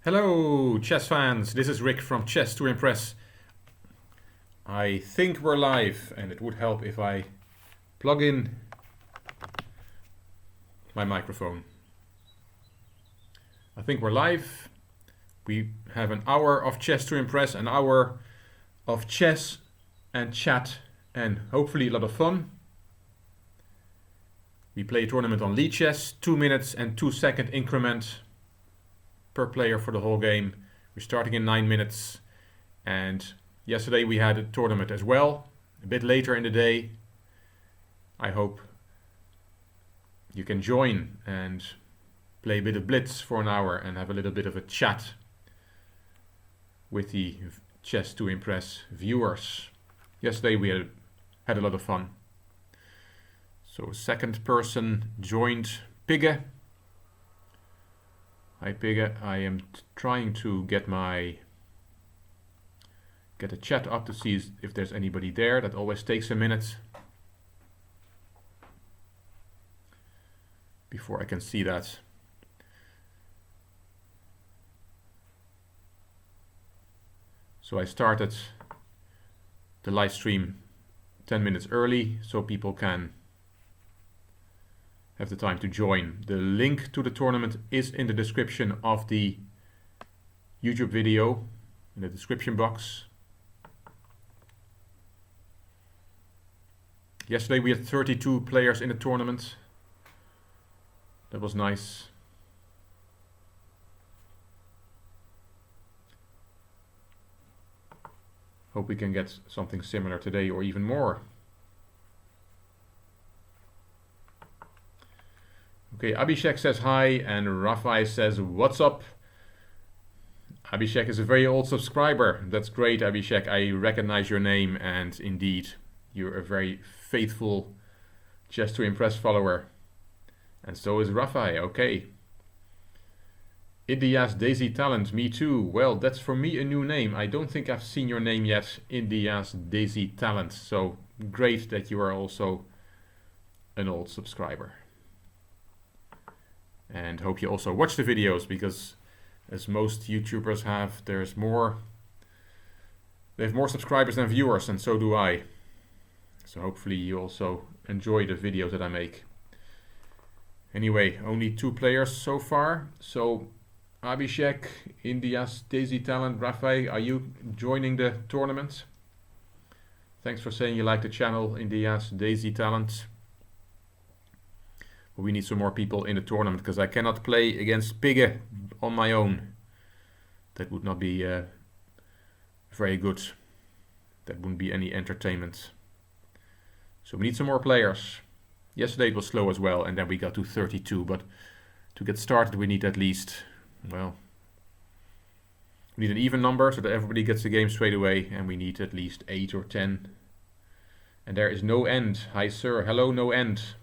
Hello, chess fans. This is Rick from Chess to Impress. I think we're live, and it would help if I plug in my microphone. I think we're live. We have an hour of Chess to Impress, an hour of chess and chat, and hopefully a lot of fun. We play a tournament on Lichess, 2 minutes and 2 second increment per player for the whole game. We're starting in 9 minutes, and yesterday we had a tournament as well, a bit later in the day. I hope you can join and play a bit of Blitz for an hour and have a little bit of a chat with the Chess to Impress viewers. Yesterday we had a lot of fun. So second person joined Pigge. Hi Pigge, I am trying to get a chat up to see if there's anybody there. That always takes a minute before I can see that. So I started the live stream 10 minutes early so people can have the time to join. The link to the tournament is in the description of the YouTube video, in the description box. Yesterday we had 32 players in the tournament. That was nice. Hope we can get something similar today or even more. Okay, Abhishek says hi, and Rafai says what's up. Abhishek is a very old subscriber. That's great, Abhishek. I recognize your name, and indeed, you're a very faithful Chess to Impress follower. And so is Rafai. Okay. India's Daisy Talent, me too. Well, that's for me a new name. I don't think I've seen your name yet, India's Daisy Talent. So great that you are also an old subscriber. And hope you also watch the videos, because as most YouTubers have, they have more subscribers than viewers, and so do I. So hopefully you also enjoy the videos that I make. Anyway, only 2 players so far. So Abhishek, India's Daisy Talent, Rafai, are you joining the tournament? Thanks for saying you like the channel, India's Daisy Talent. We need some more people in the tournament, because I cannot play against Pigge on my own. That would not be very good. That wouldn't be any entertainment. So we need some more players. Yesterday it was slow as well, and then we got to 32. But to get started we need at least, well, we need an even number so that everybody gets the game straight away, and we need at least 8 or 10. And there is no end. Hi sir, hello, no end.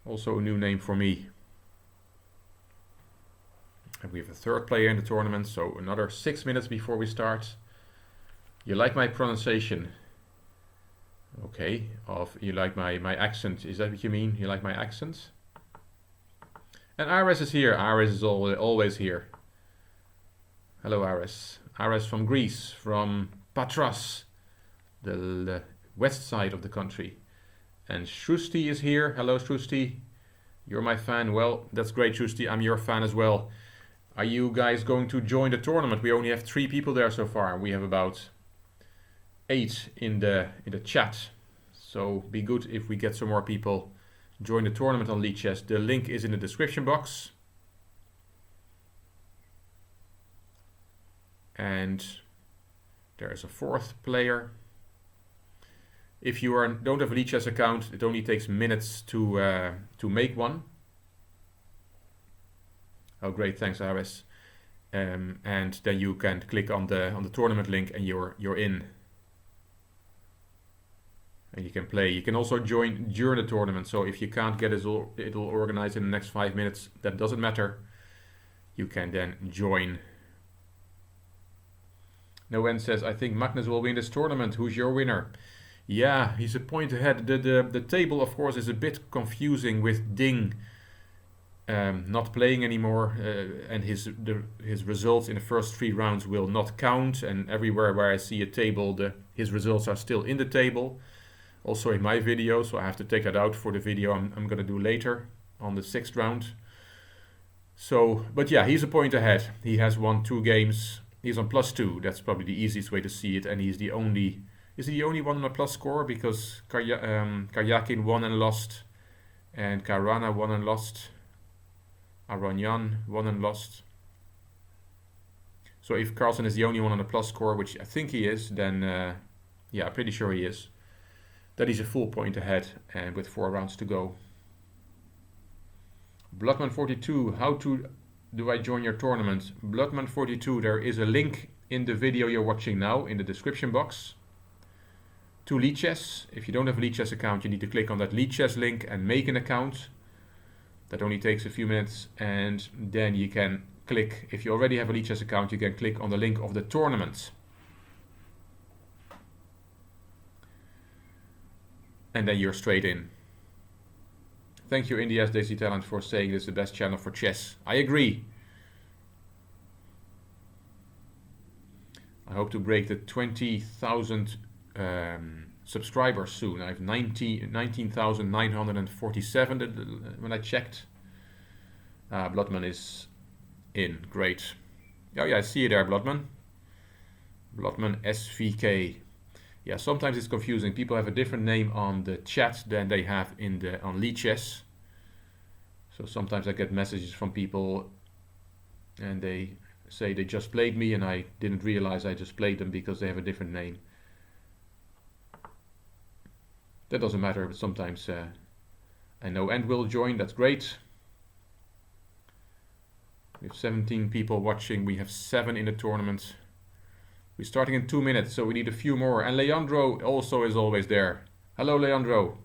Also a new name for me. And we have a third player in the tournament, so another 6 minutes before we start. You like my pronunciation? Okay, you like my accent, is that what you mean? You like my accent? And Ares is here. Ares is always here. Hello Ares. Ares from Greece, from Patras, the west side of the country. And Shrusti is here. Hello Shrusti. You're my fan. Well, that's great Shrusti. I'm your fan as well. Are you guys going to join the tournament? We only have 3 people there so far. We have about 8 in the chat. So be good if we get some more people join the tournament on Lichess. The link is in the description box. And there is a 4th player. If you don't have a Lichess account, it only takes minutes to make one. Oh, great! Thanks, Aris. And then you can click on the tournament link, and you're in. And you can play. You can also join during the tournament. So if you can't get it'll organize in the next 5 minutes. That doesn't matter. You can then join. Noen says, I think Magnus will win this tournament. Who's your winner? Yeah, he's a point ahead. The table, of course, is a bit confusing with Ding not playing anymore, and his results in the first 3 rounds will not count, and everywhere where I see a table, his results are still in the table, also in my video, so I have to take that out for the video I'm gonna do later on the 6th round. So, but yeah, he's a point ahead. He has won 2 games. He's on +2. That's probably the easiest way to see it, and he's the only. Is he the only one on a plus score? Because Karyakin won and lost, and Karana won and lost. Aranyan won and lost. So if Carlsen is the only one on a plus score, which I think he is, then yeah, I'm pretty sure he is. That he's a full point ahead, and with 4 rounds to go. Bloodman42, how do I join your tournament? Bloodman42, there is a link in the video you're watching now in the description box to Lichess. If you don't have a Lichess account, you need to click on that Lichess link and make an account. That only takes a few minutes, and then you can click, if you already have a Lichess account, you can click on the link of the tournament. And then you're straight in. Thank you, India's Daisy Talent, for saying this is the best channel for chess. I agree. I hope to break the 20,000 subscribers soon. I have 19,947 when I checked. Bloodman is in. Great. Oh yeah, I see you there, Bloodman. Bloodman SVK. Yeah, sometimes it's confusing. People have a different name on the chat than they have on Lichess. So sometimes I get messages from people and they say they just played me and I didn't realize I just played them because they have a different name. That doesn't matter, but sometimes I know End will join. That's great. We have 17 people watching. We have 7 in the tournament. We're starting in 2 minutes, so we need a few more. And Leandro also is always there. Hello, Leandro.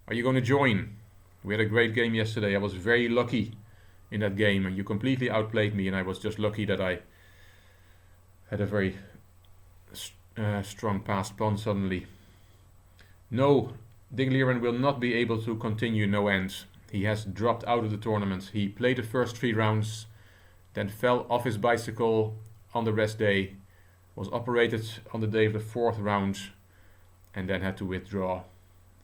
Are you going to join? We had a great game yesterday. I was very lucky in that game, and you completely outplayed me, and I was just lucky that I had a very strong passed pawn suddenly. No, Dinglieren will not be able to continue no end. He has dropped out of the tournament. He played the first 3 rounds, then fell off his bicycle on the rest day, was operated on the day of the 4th round, and then had to withdraw.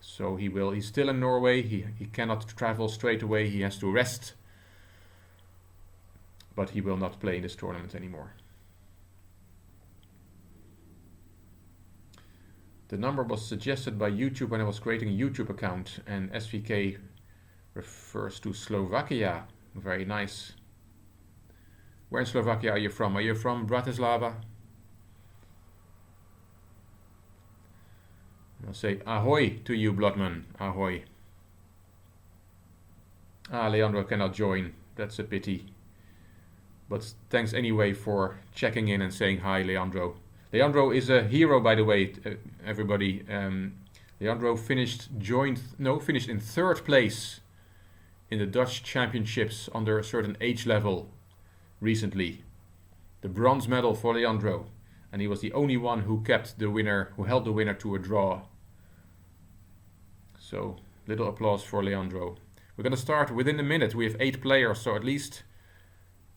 So he's still in Norway. He cannot travel straight away. He has to rest, but he will not play in this tournament anymore. The number was suggested by YouTube when I was creating a YouTube account, and SVK refers to Slovakia. Very nice. Where in Slovakia are you from? Are you from Bratislava? I'll say ahoy to you, Bloodman. Ahoy. Leandro cannot join. That's a pity. But thanks anyway for checking in and saying hi, Leandro. Leandro is a hero, by the way, everybody. Leandro finished in 3rd place in the Dutch championships under a certain age level recently. The bronze medal for Leandro. And he was the only one who held the winner to a draw. So, little applause for Leandro. We're going to start within a minute. We have 8 players, so at least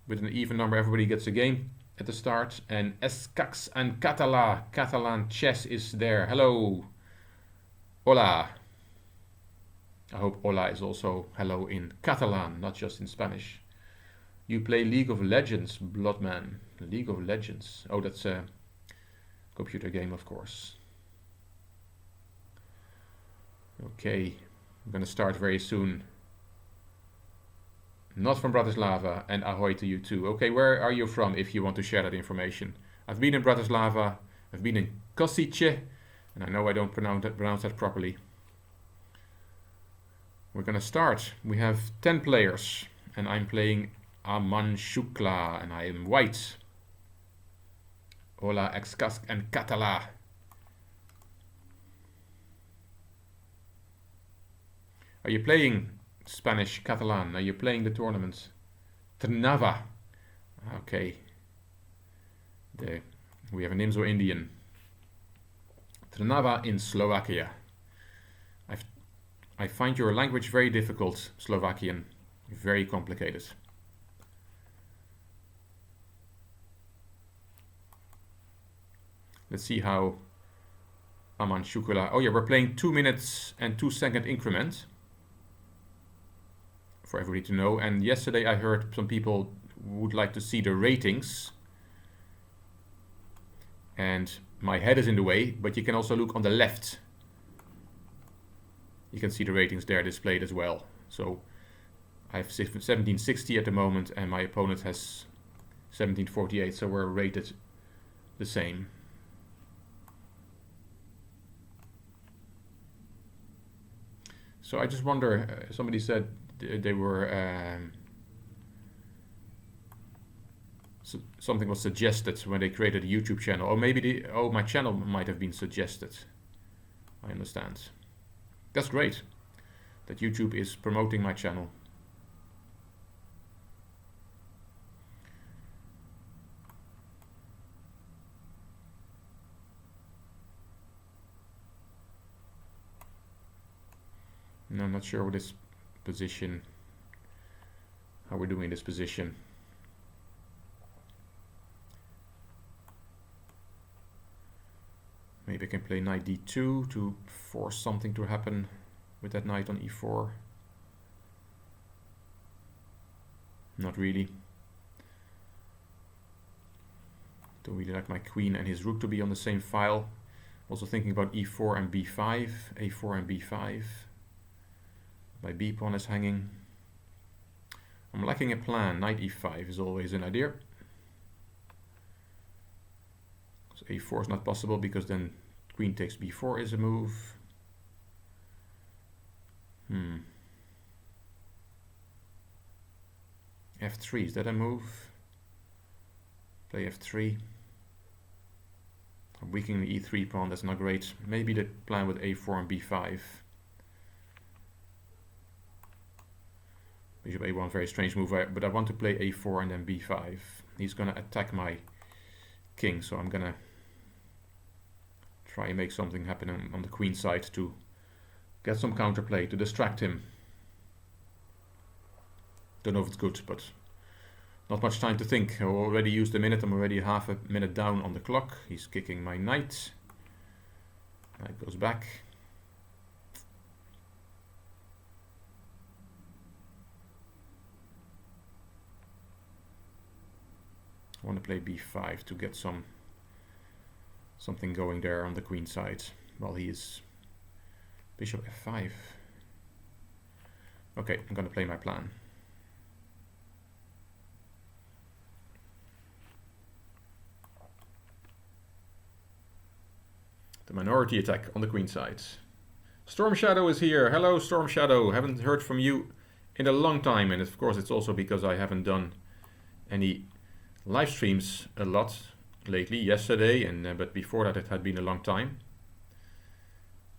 with an even number, everybody gets a game at the start. And Escax and Catalan Chess is there. Hello. Hola. I hope hola is also hello in Catalan, not just in Spanish. You play League of Legends, Bloodman. League of Legends. Oh, that's a computer game, of course. Okay, I'm going to start very soon. Not from Bratislava, and ahoy to you too. Okay, where are you from if you want to share that information? I've been in Bratislava, I've been in Kosice, and I know I don't pronounce that properly. We're going to start. We have 10 players, and I'm playing Aman Shukla, and I am white. Hola, Excask and Catala. Are you playing Spanish, Catalan? Are you playing the tournament? Trnava. Okay. We have an Imzo Indian. Trnava in Slovakia. I find your language very difficult, Slovakian. Very complicated. Let's see how Aman Shukula. Oh yeah, we're playing 2 minutes and 2 second increment. For everybody to know. And yesterday I heard some people would like to see the ratings. And my head is in the way, but you can also look on the left. You can see the ratings there displayed as well. So I have 1760 at the moment and my opponent has 1748, so we're rated the same. So I just wonder, somebody said they were, something was suggested when they created a YouTube channel. Or maybe my channel might have been suggested. I understand. That's great that YouTube is promoting my channel. No, I'm not sure what this position, how we're doing this position. Maybe I can play knight d2 to force something to happen with that knight on e4. Not really. Don't really like my queen and his rook to be on the same file. Also thinking about e4 and b5, a4 and b5. My b pawn is hanging. I'm lacking a plan. Knight e5 is always an idea. So a4 is not possible because then queen takes b4 is a move. f3, is that a move? Play f3. I'm weakening the e3 pawn, that's not great. Maybe the plan with a4 and b5. Bishop a1, very strange move, but I want to play a4 and then b5. He's going to attack my king, so I'm going to try and make something happen on the queen side to get some counterplay, to distract him. Don't know if it's good, but not much time to think. I already used a minute, I'm already half a minute down on the clock. He's kicking my knight. Knight goes back. I want to play b5 to get something going there on the queen side while he is bishop f5. Okay, I'm going to play my plan. The minority attack on the queen side. Storm Shadow is here. Hello, Storm Shadow. Haven't heard from you in a long time, and of course it's also because I haven't done any live streams a lot lately. Yesterday, and but before that it had been a long time.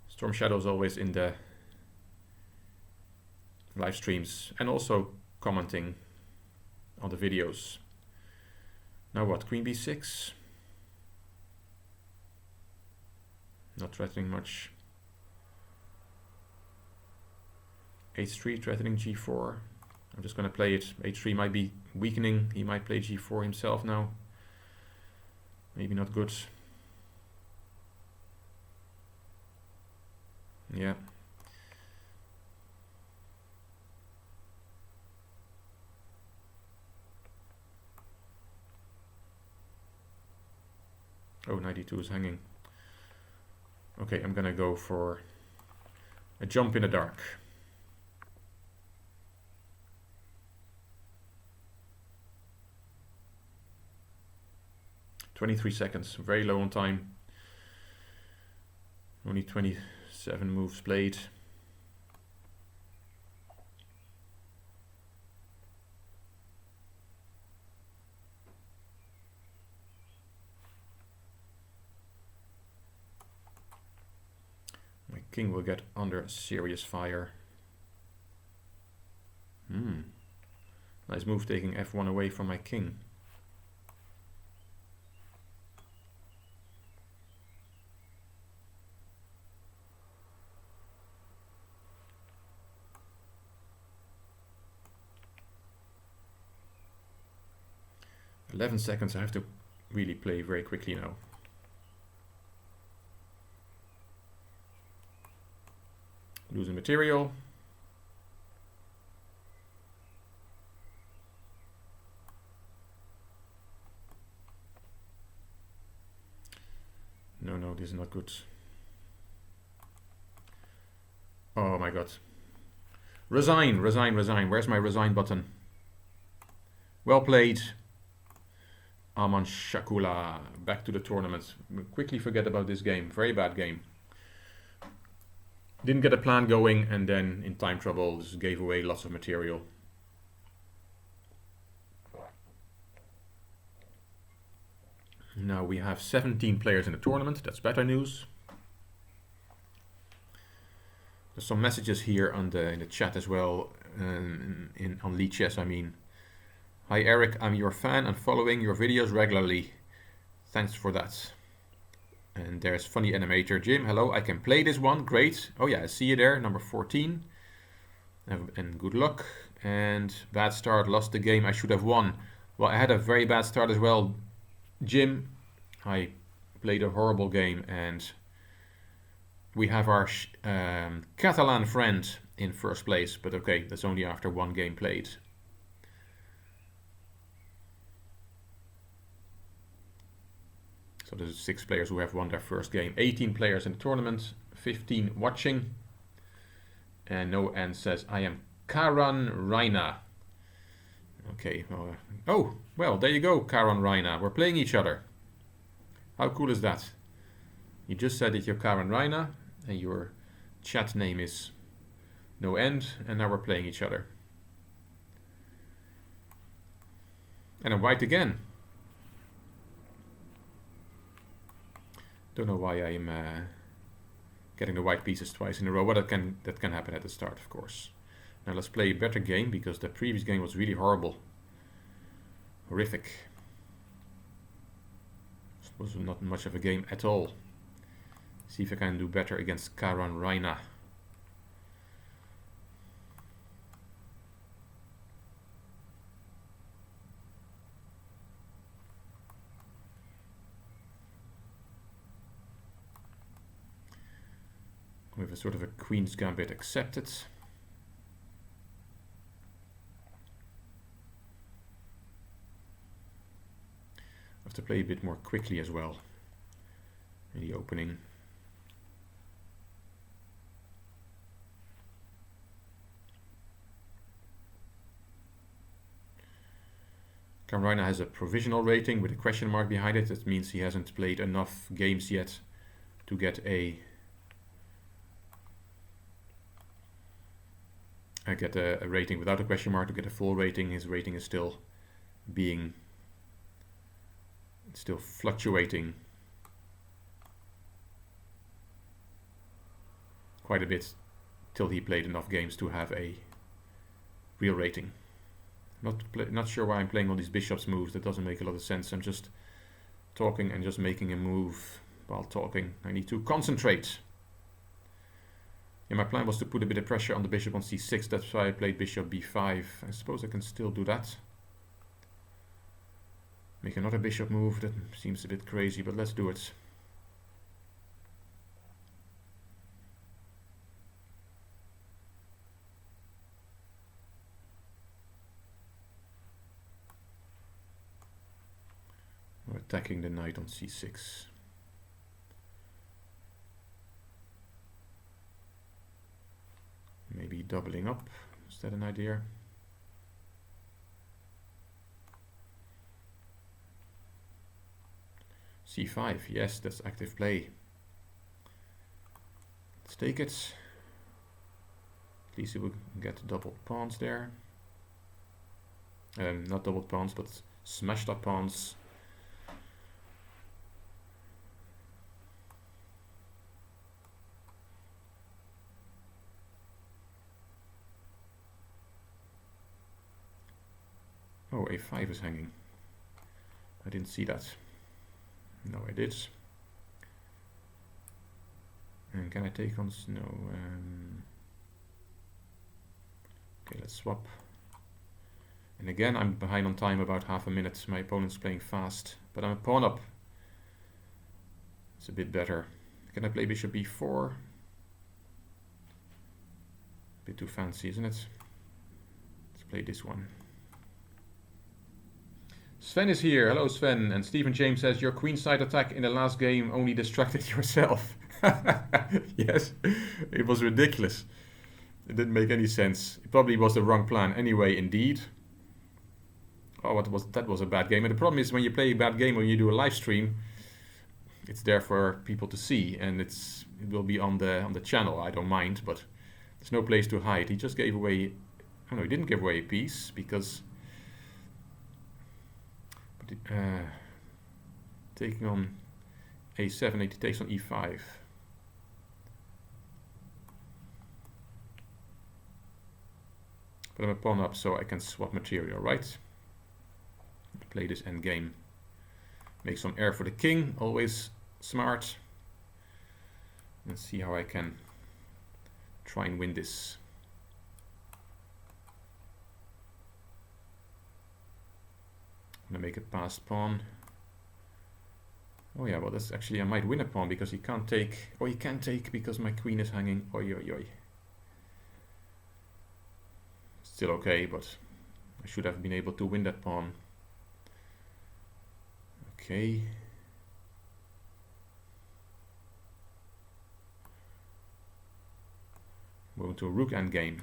Storm Shadow is always in the live streams and also commenting on the videos. Now what? Queen b6. Not threatening much. h3 threatening g4. I'm just going to play it. h3 might be weakening. He might play g4 himself now. Maybe not good. Yeah. Oh, 92 is hanging. Okay, I'm gonna go for a jump in the dark. "23 seconds, very low on time. Only 27 moves played. My king will get under serious fire. Nice move, taking f1 away from my king. 11 seconds, I have to really play very quickly now. Losing material. No, this is not good. Oh my god. Resign. Where's my resign button? Well played. Aman Shakula. Back to the tournament. Quickly forget about this game. Very bad game. Didn't get a plan going, and then in time trouble just gave away lots of material. Now we have 17 players in the tournament. That's better news. There's some messages here in the chat as well, on Lichess, I mean. Hi Eric, I'm your fan and following your videos regularly. Thanks for that. And there's funny animator Jim. Hello, I can play this one. Great. Oh yeah, I see you there, number 14. And good luck. And bad start, lost the game. I should have won. Well, I had a very bad start as well, Jim. I played a horrible game, and we have our Catalan friend in first place. But okay, that's only after one game played. So there's 6 players who have won their first game. 18 players in the tournament, 15 watching. And no end says, I am Karan Raina. Okay, oh, well, there you go, Karan Raina. We're playing each other. How cool is that? You just said that you're Karan Raina, and your chat name is No End, and now we're playing each other. And I'm white again. Don't know why I'm getting the white pieces twice in a row. Well, that can happen at the start, of course. Now let's play a better game, because the previous game was really horrible. Horrific. It was not much of a game at all. See if I can do better against Karan Raina. We have a sort of a Queen's Gambit accepted. I have to play a bit more quickly as well in the opening. Karan Raina has a provisional rating with a question mark behind it. That means he hasn't played enough games yet to get a rating without a question mark. To get a full rating, his rating is still fluctuating quite a bit till he played enough games to have a real rating. Not sure why I'm playing all these bishops moves. That doesn't make a lot of sense. I'm just talking and just making a move while talking. I need to concentrate. Yeah, my plan was to put a bit of pressure on the bishop on c6. That's why I played bishop b5. I suppose I can still do that. Make another bishop move. That seems a bit crazy, but let's do it. We're attacking the knight on c6. Maybe doubling up. Is that an idea? c5. Yes, that's active play. Let's take it. At least we will get double pawns there. Not double pawns, but smashed up pawns. Oh, a5 is hanging. I didn't see that. No, I did. And can I take on? No. Okay, let's swap. And again, I'm behind on time about half a minute. My opponent's playing fast, but I'm a pawn up. It's a bit better. Can I play bishop b4? Bit too fancy, isn't it? Let's play this one. Sven is here. Hello, Sven. And Stephen James says, your queenside attack in the last game only distracted yourself. Yes, it was ridiculous. It didn't make any sense. It probably was the wrong plan. Anyway, indeed. Oh, that was a bad game. And the problem is when you play a bad game, when you do a live stream, it's there for people to see, and it will be on the channel. I don't mind, but there's no place to hide. He just gave away. Oh no, he didn't give away a piece because taking on a7, he takes on e5. But I'm a pawn up, so I can swap material, right? Play this endgame. Make some air for the king, always smart. Let's see how I can try and win this. I'm gonna make a passed pawn. Oh yeah, well that's actually, I might win a pawn because he can't take, or he can take because my queen is hanging. Oi, oi, oi. Still okay, but I should have been able to win that pawn. Okay. Moving to a rook endgame.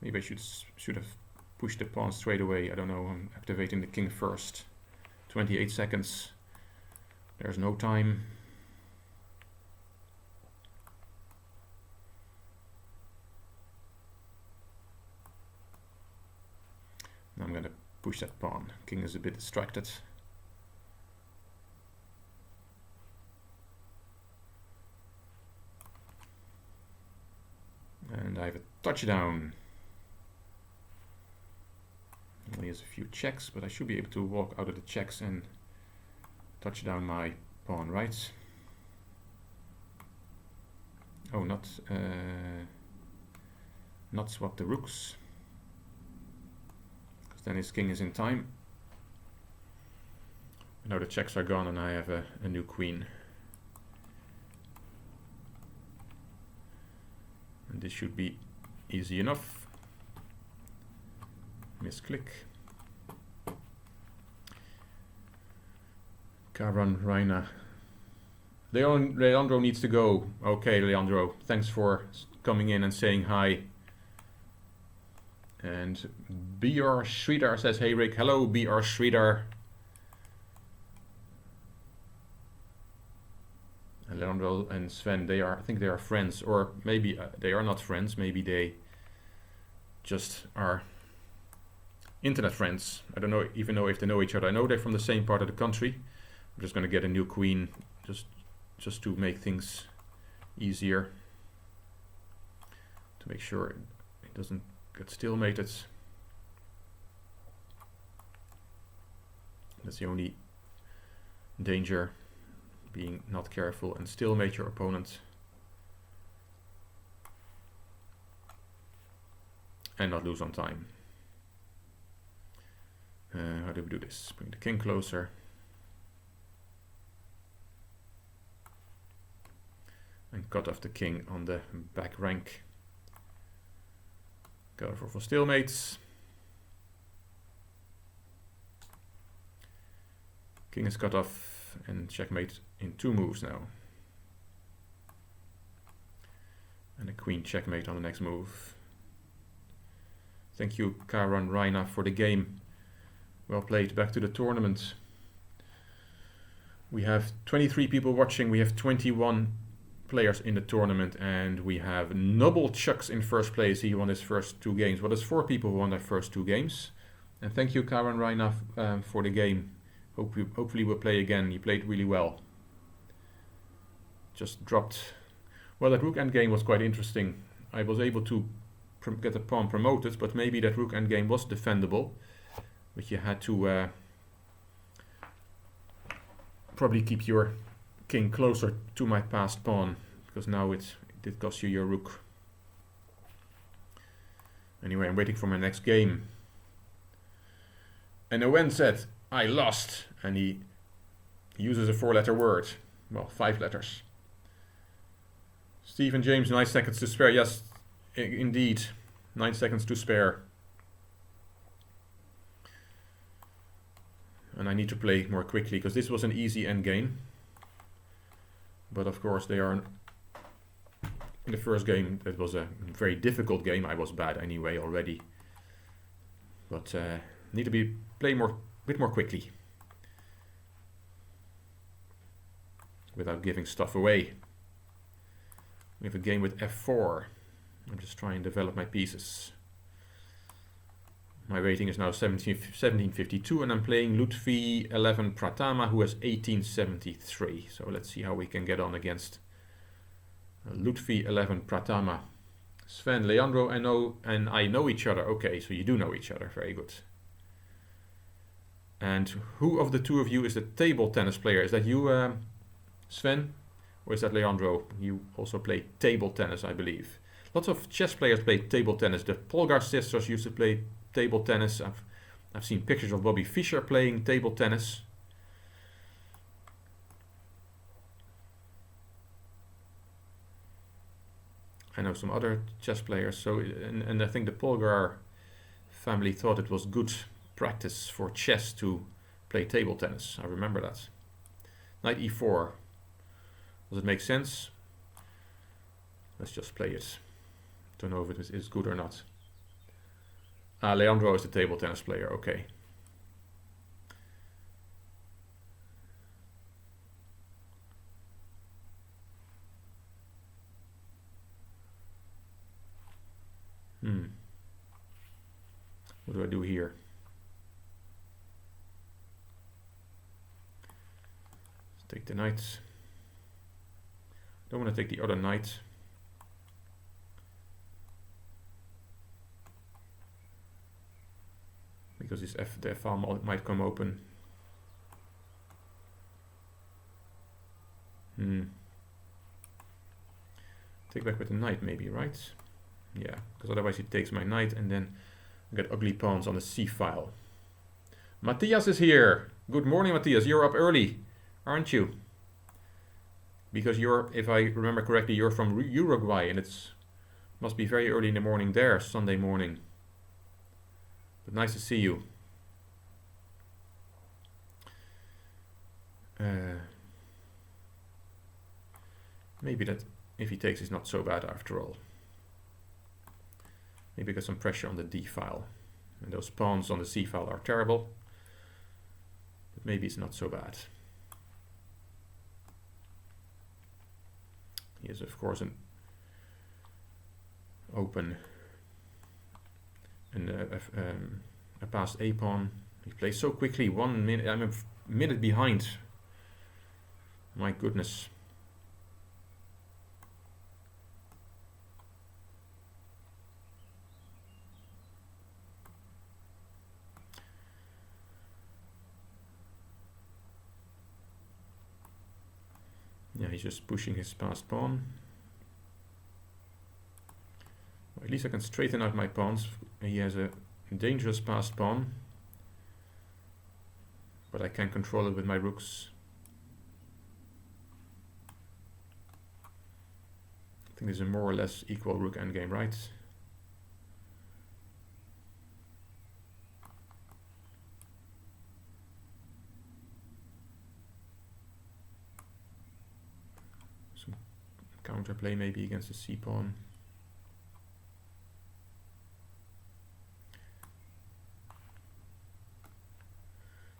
Maybe I should have pushed the pawn straight away. I don't know. I'm activating the king first. 28 seconds. There's no time. Now I'm going to push that pawn. King is a bit distracted. And I have a touchdown. Only has a few checks, but I should be able to walk out of the checks and touch down my pawn, right? Oh, not swap the rooks, because then his king is in time. Now the checks are gone and I have a new queen. And this should be easy enough. Misclick. Karan Raina. Leandro needs to go. Okay, Leandro, thanks for coming in and saying hi. And BR Sridhar says, hey Rick. Hello, BR Sridhar. And Leandro and Sven, I think they are friends, or maybe they are not friends. Maybe they just are internet friends. I don't even know if they know each other. I know they're from the same part of the country. I'm just going to get a new queen just to make things easier, to make sure it doesn't get stalemated. That's the only danger, being not careful and stalemate your opponent. And not lose on time. How do we do this? Bring the king closer. And cut off the king on the back rank. Go for stalemates. King is cut off and checkmate in 2 moves now. And a queen checkmate on the next move. Thank you, Karan Raina, for the game. Well played. Back to the tournament. We have 23 people watching. We have 21 players in the tournament, and we have Noble Chucks in first place. He won his first 2 games. Well, there's 4 people who won their first 2 games. And thank you, Karan Raina, for the game. Hopefully we'll play again. You played really well. Just dropped. Well, that rook endgame was quite interesting. I was able to get the pawn promoted, but maybe that rook endgame was defendable. But you had to probably keep your king closer to my passed pawn, because now it did cost you your rook. Anyway, I'm waiting for my next game. And Owen said, I lost, and he uses a 4-letter word. Well, 5 letters. Stephen James, 9 seconds to spare. Yes, indeed, 9 seconds to spare. And I need to play more quickly, because this was an easy endgame. But of course, they are... In the first game, it was a very difficult game. I was bad anyway already. But need to play a bit more quickly. Without giving stuff away. We have a game with f4. I'm just trying to develop my pieces. My rating is now 1752, and I'm playing Lutfi 11 Pratama, who has 1873. So let's see how we can get on against Lutfi 11 Pratama. Sven, Leandro, I know each other. Okay, so you do know each other. Very good. And who of the two of you is the table tennis player? Is that you, Sven? Or is that Leandro? You also play table tennis, I believe. Lots of chess players play table tennis. The Polgar sisters used to play table tennis. I've seen pictures of Bobby Fischer playing table tennis. I know some other chess players. So, and I think the Polgar family thought it was good practice for chess to play table tennis. I remember that. Knight e4. Does it make sense? Let's just play it. Don't know if it is good or not. Leandro is the table tennis player. Okay. What do I do here? Let's take the knight. Don't want to take the other knight. Because the f-file might come open. Take back with the knight maybe, right? Yeah, because otherwise he takes my knight and then I get ugly pawns on the c-file. Matthias is here. Good morning, Matthias. You're up early, aren't you? Because you're, if I remember correctly, you're from Uruguay, and it's must be very early in the morning there, Sunday morning. But nice to see you. Maybe that if he takes is not so bad after all. Maybe get some pressure on the d file. And those pawns on the c file are terrible. But maybe it's not so bad. He has of course an open and a passed a pawn. He plays so quickly. 1 minute. I'm a minute behind. My goodness. Yeah, he's just pushing his passed pawn. Well, at least I can straighten out my pawns. He has a dangerous passed pawn, but I can control it with my rooks. I think there's a more or less equal rook endgame, right? Some counterplay maybe against the c pawn.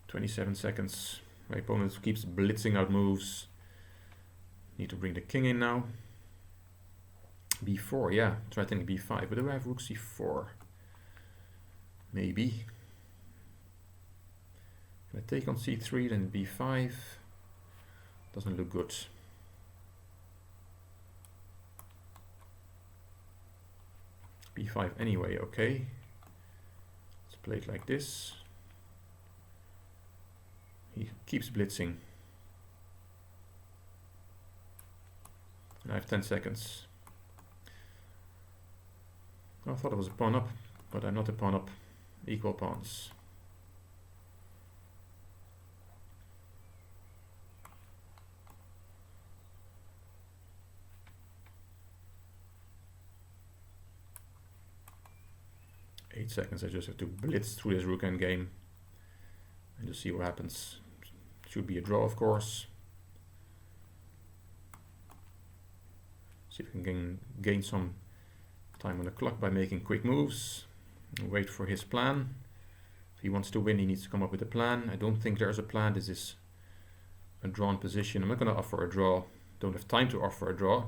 "27 seconds. My opponent keeps blitzing out moves. Need to bring the king in now. b4, yeah, threatening b5. But do I have rook c4? Maybe. Can I take on c3, then b5? Doesn't look good. b5 anyway, okay. Let's play it like this. He keeps blitzing. I have 10 seconds. I thought it was a pawn up, but I'm not a pawn up. Equal pawns. Eight seconds. I just have to blitz through this rook endgame and just see what happens. Should be a draw, of course. See if we can gain some time on the clock by making quick moves. Wait for his plan. If he wants to win, he needs to come up with a plan. I don't think there's a plan. This is a drawn position. I'm not going to offer a draw. Don't have time to offer a draw.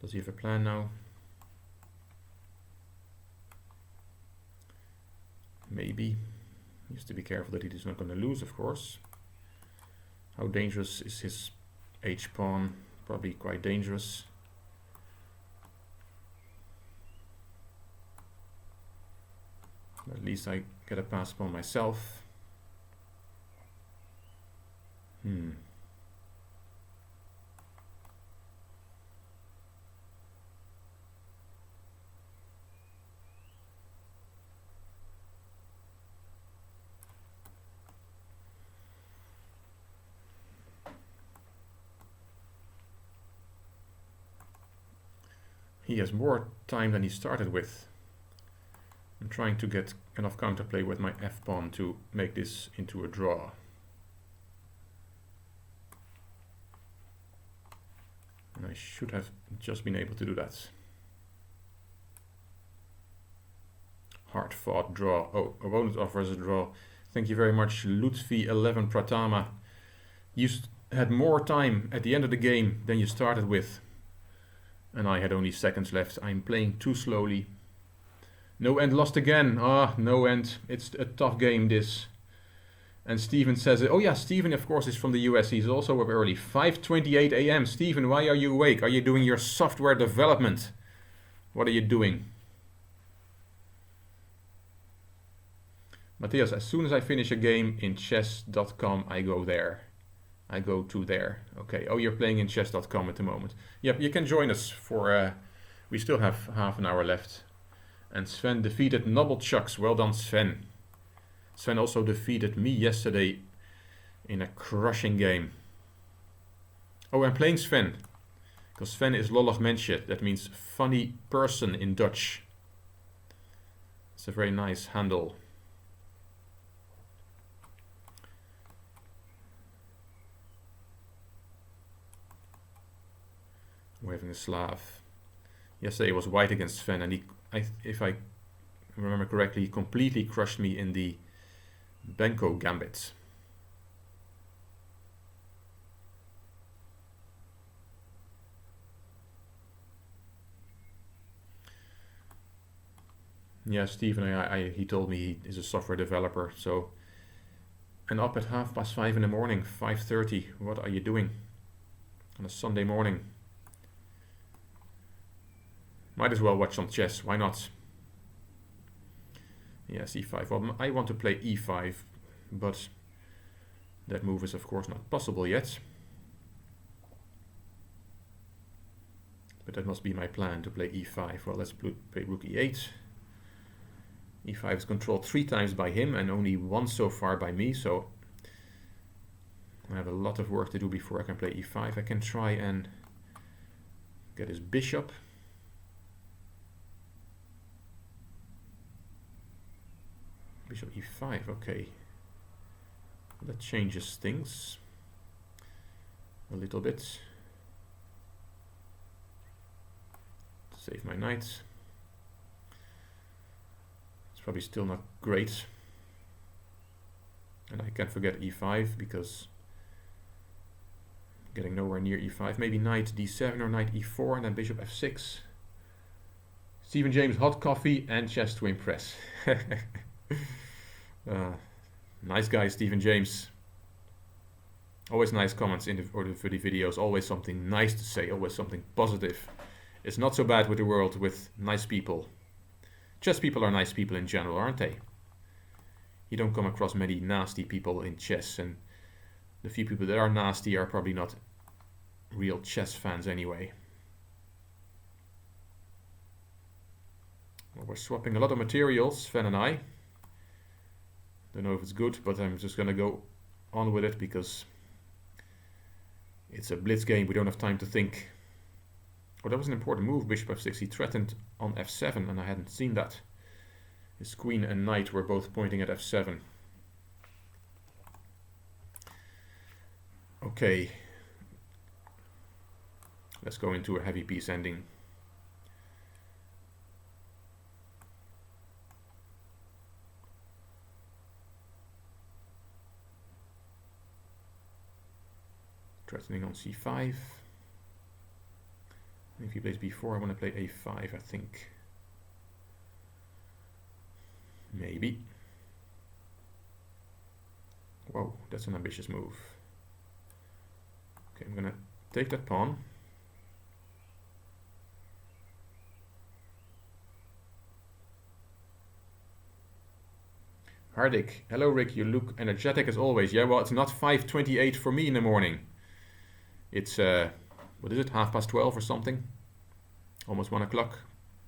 Does he have a plan now? Maybe. He has to be careful that he's not going to lose, of course. How dangerous is his h-pawn? Probably quite dangerous. At least I get a pass pawn myself. He has more time than he started with. I'm trying to get enough counterplay with my f-pawn to make this into a draw. And I should have just been able to do that. Hard fought draw. Oh, opponent offers a draw. Thank you very much, Lutfi 11 Pratama. You had more time at the end of the game than you started with. And I had only seconds left. I'm playing too slowly. No end lost again. No end. It's a tough game, this. And Steven says, oh yeah, Steven of course is from the US. He's also up early. 5:28 a.m. Steven, why are you awake? Are you doing your software development? What are you doing? Matthias, as soon as I finish a game in chess.com, I go there. I go to there. Okay. Oh, you're playing in chess.com at the moment. Yep, you can join us for... we still have half an hour left. And Sven defeated Nobblechucks. Well done, Sven. Sven also defeated me yesterday in a crushing game. Oh, I'm playing Sven. Because Sven is lollig mensje. That means funny person in Dutch. It's a very nice handle. We're having a Slav. Yesterday was white against Sven, and if I remember correctly, he completely crushed me in the Benko gambit. Yeah, Stephen, he told me he is a software developer, so... And up at 5:30 in the morning, 5:30. What are you doing on a Sunday morning? Might as well watch some chess, why not? Yes, e5. Well, I want to play e5, but that move is of course not possible yet. But that must be my plan, to play e5. Well, let's play rook e8. e5 is controlled 3 times by him and only once so far by me, so I have a lot of work to do before I can play e5. I can try and get his bishop. Bishop e5, okay. That changes things a little bit. Save my knight. It's probably still not great. And I can't forget e5 because getting nowhere near e5. Maybe knight d7 or knight e4 and then bishop f6. Stephen James, hot coffee and chess to impress. Nice guy, Stephen James. Always nice comments in for the videos. Always something nice to say. Always something positive. It's not so bad with the world with nice people. Chess people are nice people in general, aren't they? You don't come across many nasty people in chess, and The few people that are nasty are probably not real chess fans anyway. Well, we're swapping a lot of materials, Sven and I. Don't know if it's good, but I'm just gonna go on with it because it's a blitz game. We don't have time to think. Oh, that was an important move, bishop f6. He threatened on f7 and I hadn't seen that. His queen and knight were both pointing at f7. Okay. Let's go into a heavy piece ending. Threatening on c5. If he plays b4, I want to play a5, I think. Maybe. Whoa, that's an ambitious move. Okay, I'm gonna take that pawn. Hardik, hello Rick, you look energetic as always. Yeah, well, it's not 5:28 for me in the morning. It's, what is it, 12:30 or something? Almost 1 o'clock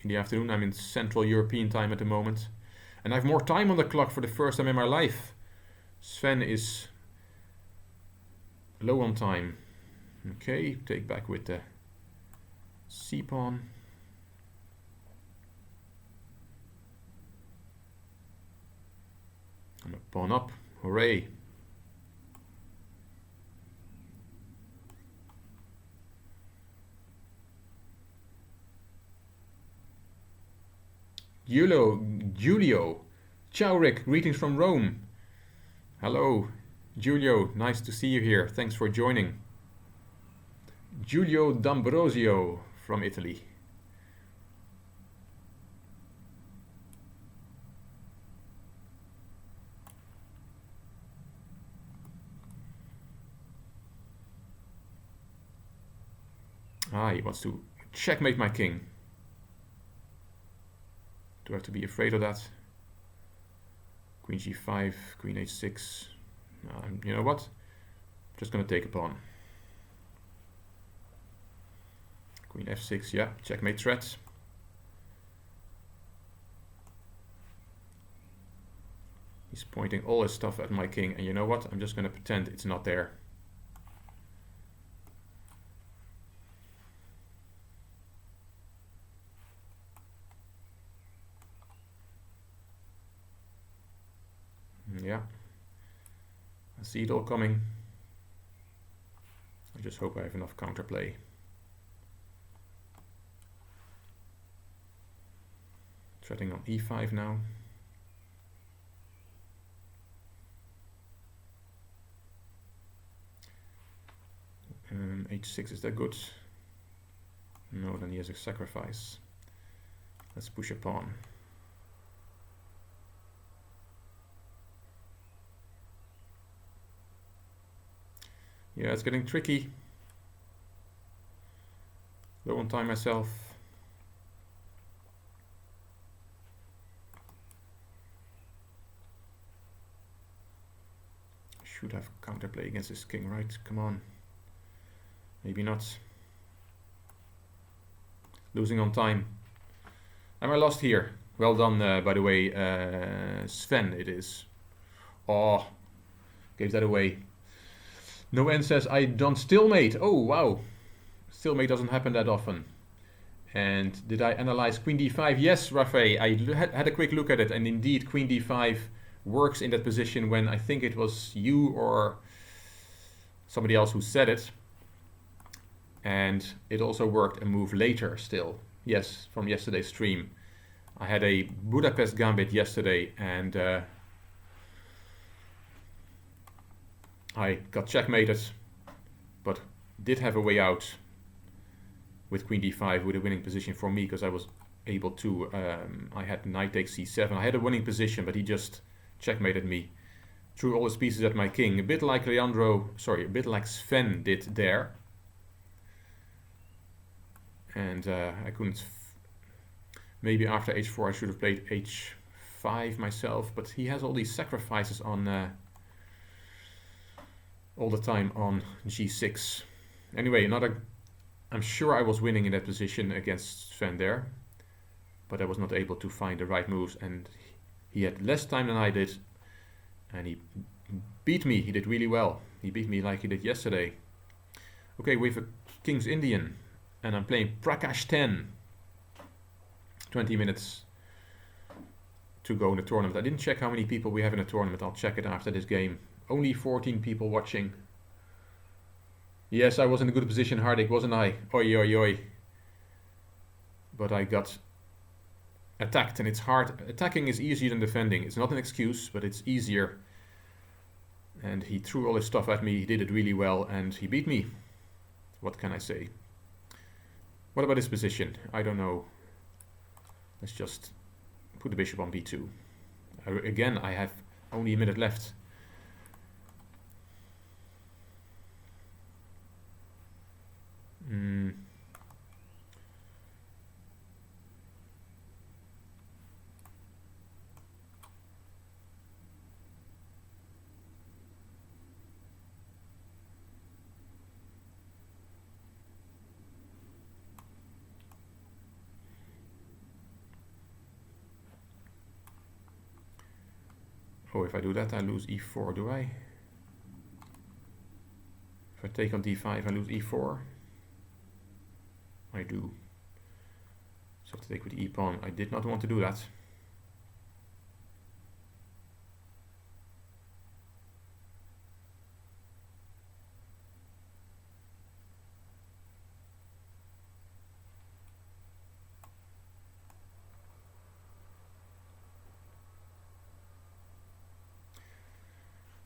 in the afternoon. I'm in Central European time at the moment. And I have more time on the clock for the first time in my life. Sven is low on time. Okay, take back with the c-pawn. I'm a pawn up. Hooray. Giulio. Ciao Rick, greetings from Rome. Hello, Giulio, nice to see you here. Thanks for joining. Giulio D'Ambrosio from Italy. Ah, he wants to checkmate my king. Do I have to be afraid of that? Queen g5, queen h6. You know what? Just gonna take a pawn. Queen f6, yeah, checkmate threat. He's pointing all his stuff at my king, and you know what? I'm just gonna pretend it's not there. Yeah, I see it all coming. I just hope I have enough counterplay. Threatening on e5 now. H6, is that good? No, then he has a sacrifice. Let's push a pawn. Yeah, it's getting tricky. Low on time myself. Should have counterplay against this king, right? Come on. Maybe not. Losing on time. Am I lost here? Well done, by the way, Sven it is. Oh, gave that away. No N says, I done stalemate. Oh, wow. Stalemate doesn't happen that often. And did I analyze queen d5? Yes, Rafael, I had a quick look at it. And indeed, queen d5 works in that position when I think it was you or somebody else who said it. And it also worked a move later still. Yes, from yesterday's stream. I had a Budapest gambit yesterday and I got checkmated, but did have a way out with queen d5 with a winning position for me because I was able to, I had knight takes c7. I had a winning position, but he just checkmated me. Threw all his pieces at my king, a bit like a bit like Sven did there. And I couldn't, maybe after h4 I should have played h5 myself, but he has all these sacrifices on all the time on g6. Anyway, I'm sure I was winning in that position against Sven there, but I was not able to find the right moves, and he had less time than I did, and he beat me. He did really well. He beat me like he did yesterday. Okay, we have a King's Indian, and I'm playing Prakash 10. 20 minutes to go in the tournament. I didn't check how many people we have in the tournament. I'll check it after this game. Only 14 people watching. Yes, I was in a good position, Hardik, wasn't I? Oi, oi, oi. But I got attacked, and it's hard. Attacking is easier than defending. It's not an excuse, but it's easier. And he threw all his stuff at me. He did it really well, and he beat me. What can I say? What about this position? I don't know. Let's just put the bishop on b2. Again, I have only a minute left. Oh, if I do that, I lose e4, do I? If I take on d5, I lose e4. I do. So to take with the e-pawn, I did not want to do that.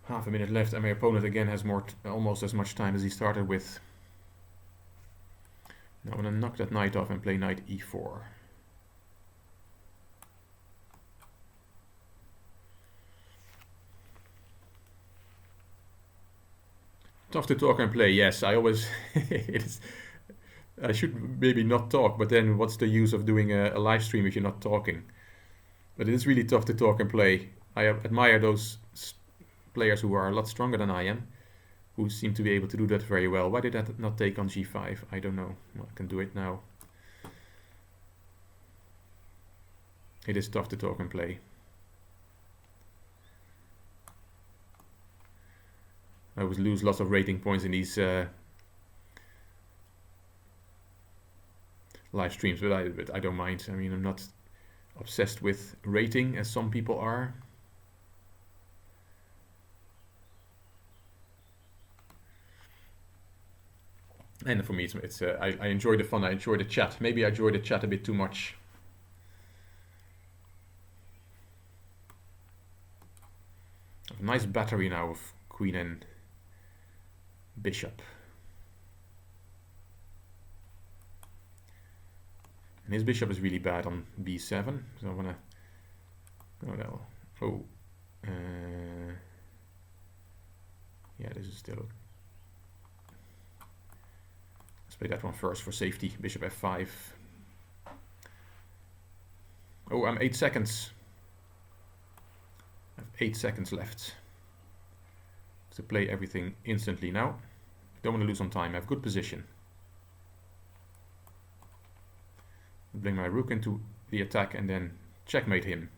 Half a minute left, and my opponent again has almost as much time as he started with. Now I'm going to knock that knight off and play knight e4. Tough to talk and play, yes. I always I should maybe not talk, but then what's the use of doing a live stream if you're not talking? But it is really tough to talk and play. I admire those players who are a lot stronger than I am, who seem to be able to do that very well. Why did that not take on g5? I don't know. Well, I can do it now. It is tough to talk and play. I would lose lots of rating points in these live streams, but I don't mind. I mean, I'm not obsessed with rating as some people are. And for me, I enjoy the fun. I enjoy the chat. Maybe I enjoy the chat a bit too much. I have a nice battery now of queen and bishop. And his bishop is really bad on b7, so I want to yeah, this is still, let's play that one first for safety. Bishop f5. Oh, I'm 8 seconds. I have 8 seconds left to play everything instantly now. Don't want to lose on time. I have good position. Bring my rook into the attack and then checkmate him.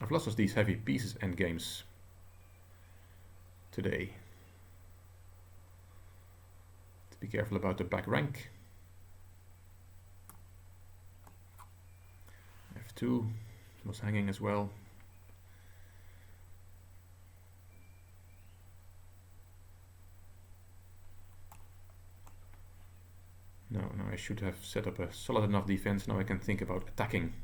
I've lost these heavy pieces and games today. Be careful about the back rank. f2 was hanging as well. No, I should have set up a solid enough defense. Now I can think about attacking.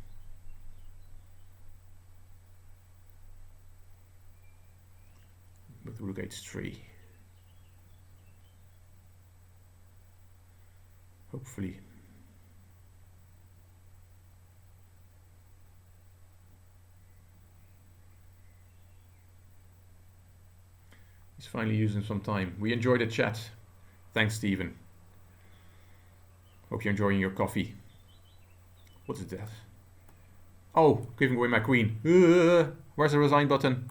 With rook h3. Hopefully. He's finally using some time. We enjoy the chat. Thanks, Stephen. Hope you're enjoying your coffee. What is that? Oh, giving away my queen. Where's the resign button?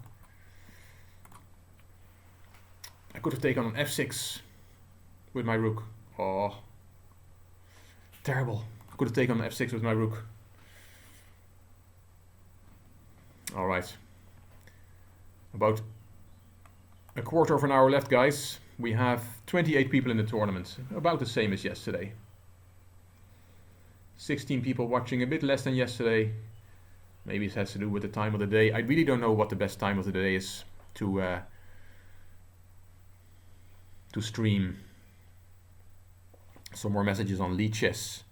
I could have taken on f6 with my rook. Oh, terrible. I could have taken on f6 with my rook. All right. About a quarter of an hour left, guys. We have 28 people in the tournament, about the same as yesterday. 16 people watching, a bit less than yesterday. Maybe it has to do with the time of the day. I really don't know what the best time of the day is to stream. Some more messages on Lichess.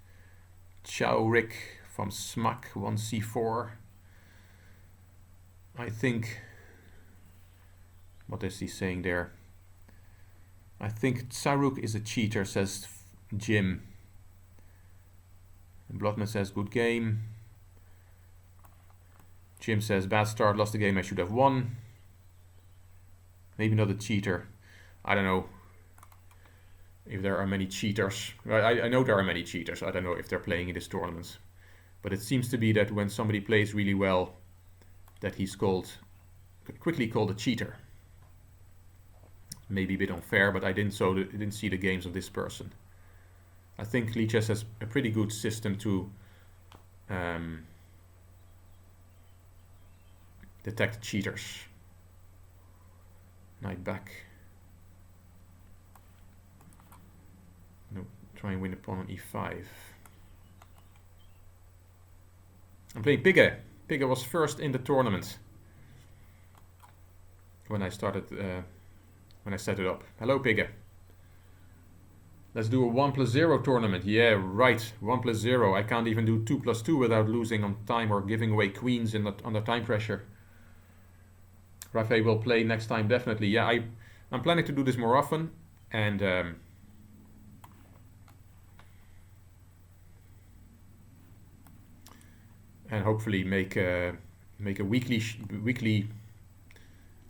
Ciao Rick from Smack 1C4. I think, what is he saying there? I think Tsaruk is a cheater, says Jim. Bloodman says good game. Jim says bad start, lost the game, I should have won. Maybe not a cheater. I don't know if there are many cheaters. I know there are many cheaters. I don't know if they're playing in this tournament. But it seems to be that when somebody plays really well, that he's quickly called a cheater. Maybe a bit unfair, but I didn't see the games of this person. I think Lichess has a pretty good system to detect cheaters. Knight back. No, try and win the pawn on e5. I'm playing Pigge. Pigge was first in the tournament when I started, when I set it up. Hello, Pigge. Let's do a 1+0 tournament. Yeah, right. 1+0. I can't even do 2+2 without losing on time or giving away queens under time pressure. Rafe will play next time, definitely. Yeah, I'm planning to do this more often, and hopefully make a weekly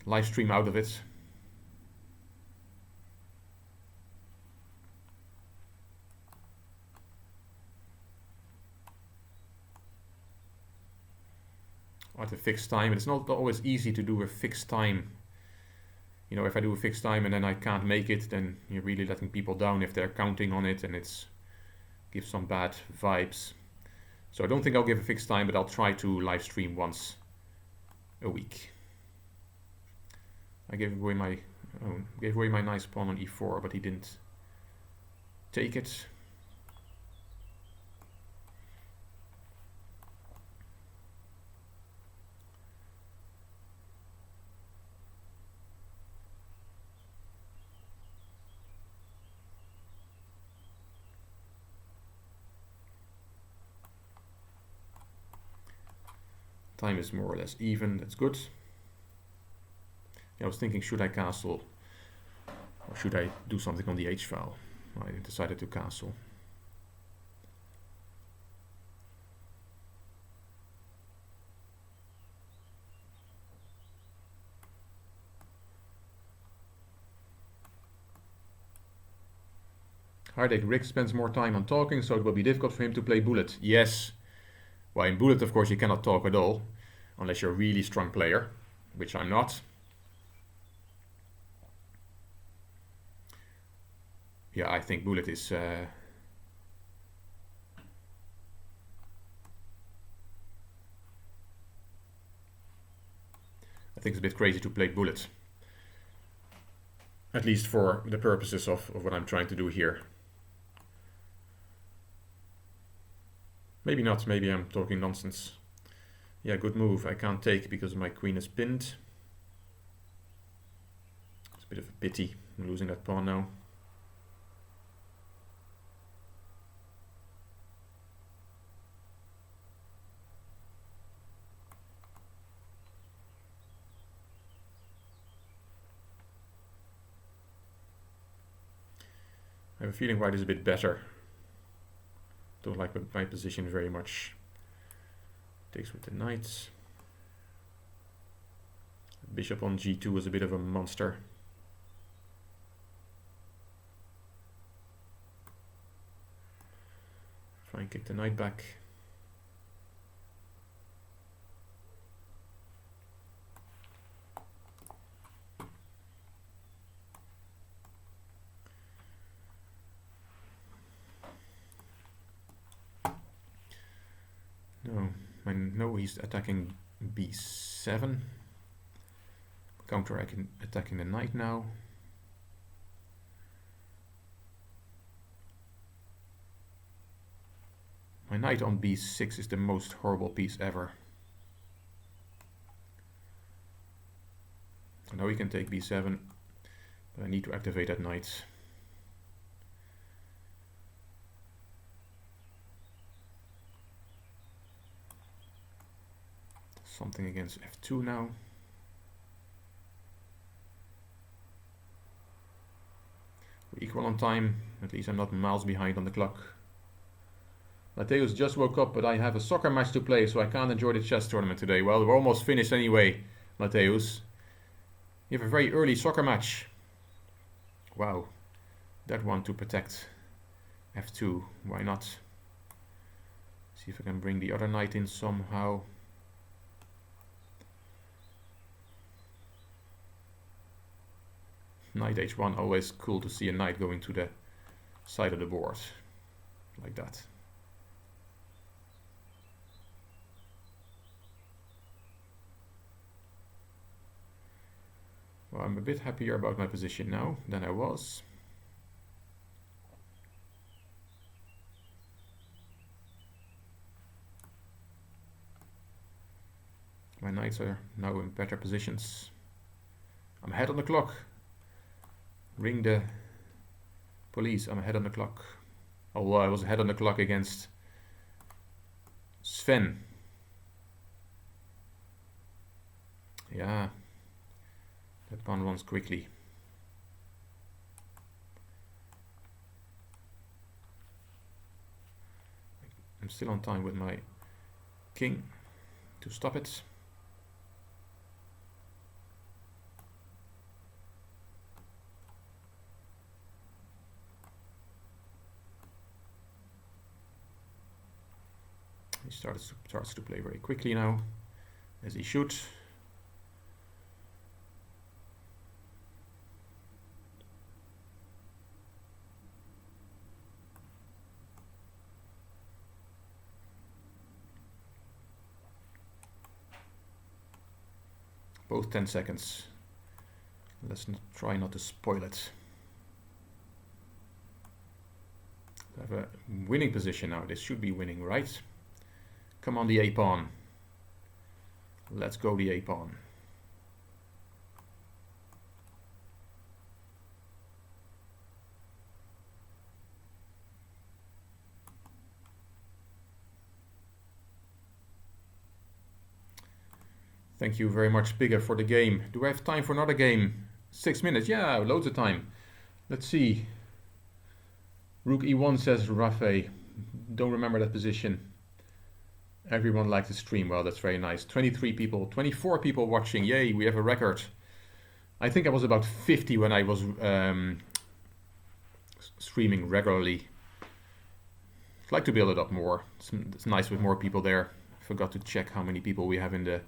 live stream out of it. At a fixed time. It's not always easy to do a fixed time. You know, if I do a fixed time and then I can't make it, then you're really letting people down if they're counting on it, and it's gives some bad vibes. So I don't think I'll give a fixed time, but I'll try to live stream once a week. I gave away my nice pawn on e4, but he didn't take it. Time is more or less even, that's good. Yeah, I was thinking, should I castle or should I do something on the H file? I decided to castle. Hardek Rick spends more time on talking, so it will be difficult for him to play bullet. Yes. Well, in bullet, of course, you cannot talk at all, unless you're a really strong player, which I'm not. Yeah, I think bullet is... I think it's a bit crazy to play bullet. At least for the purposes of what I'm trying to do here. Maybe not, maybe I'm talking nonsense. Yeah, good move. I can't take because my queen is pinned. It's a bit of a pity. I'm losing that pawn now. I have a feeling white is a bit better. Don't like my position very much. Takes with the knight. Bishop on g2 is a bit of a monster. Try and kick the knight back. No, he's attacking b7. Attacking the knight now. My knight on b6 is the most horrible piece ever. Now he can take b7, but I need to activate that knight. Something against f2 now. We're equal on time. At least I'm not miles behind on the clock. Mateusz just woke up, but I have a soccer match to play, so I can't enjoy the chess tournament today. Well, we're almost finished anyway, Mateusz. You have a very early soccer match. Wow. That one to protect f2. Why not? See if I can bring the other knight in somehow. Knight h1, always cool to see a knight going to the side of the board, like that. Well, I'm a bit happier about my position now than I was. My knights are now in better positions. I'm ahead on the clock. Ring the police. I'm ahead on the clock. Although I was ahead on the clock against Sven. Yeah. That pawn runs quickly. I'm still on time with my king to stop it. He starts to play very quickly now, as he should. Both 10 seconds. Let's try not to spoil it. I have a winning position now. This should be winning, right? Come on, the a-pawn. Let's go the a-pawn. Thank you very much, Bigger, for the game. Do I have time for another game? 6 minutes? Yeah, loads of time. Let's see. Rook e1 says Rafe. Don't remember that position. Everyone liked the stream. Well, that's very nice. 23 people, 24 people watching. Yay, we have a record. I think I was about 50 when I was streaming regularly. I'd like to build it up more. It's nice with more people there. I forgot to check how many people we have in the...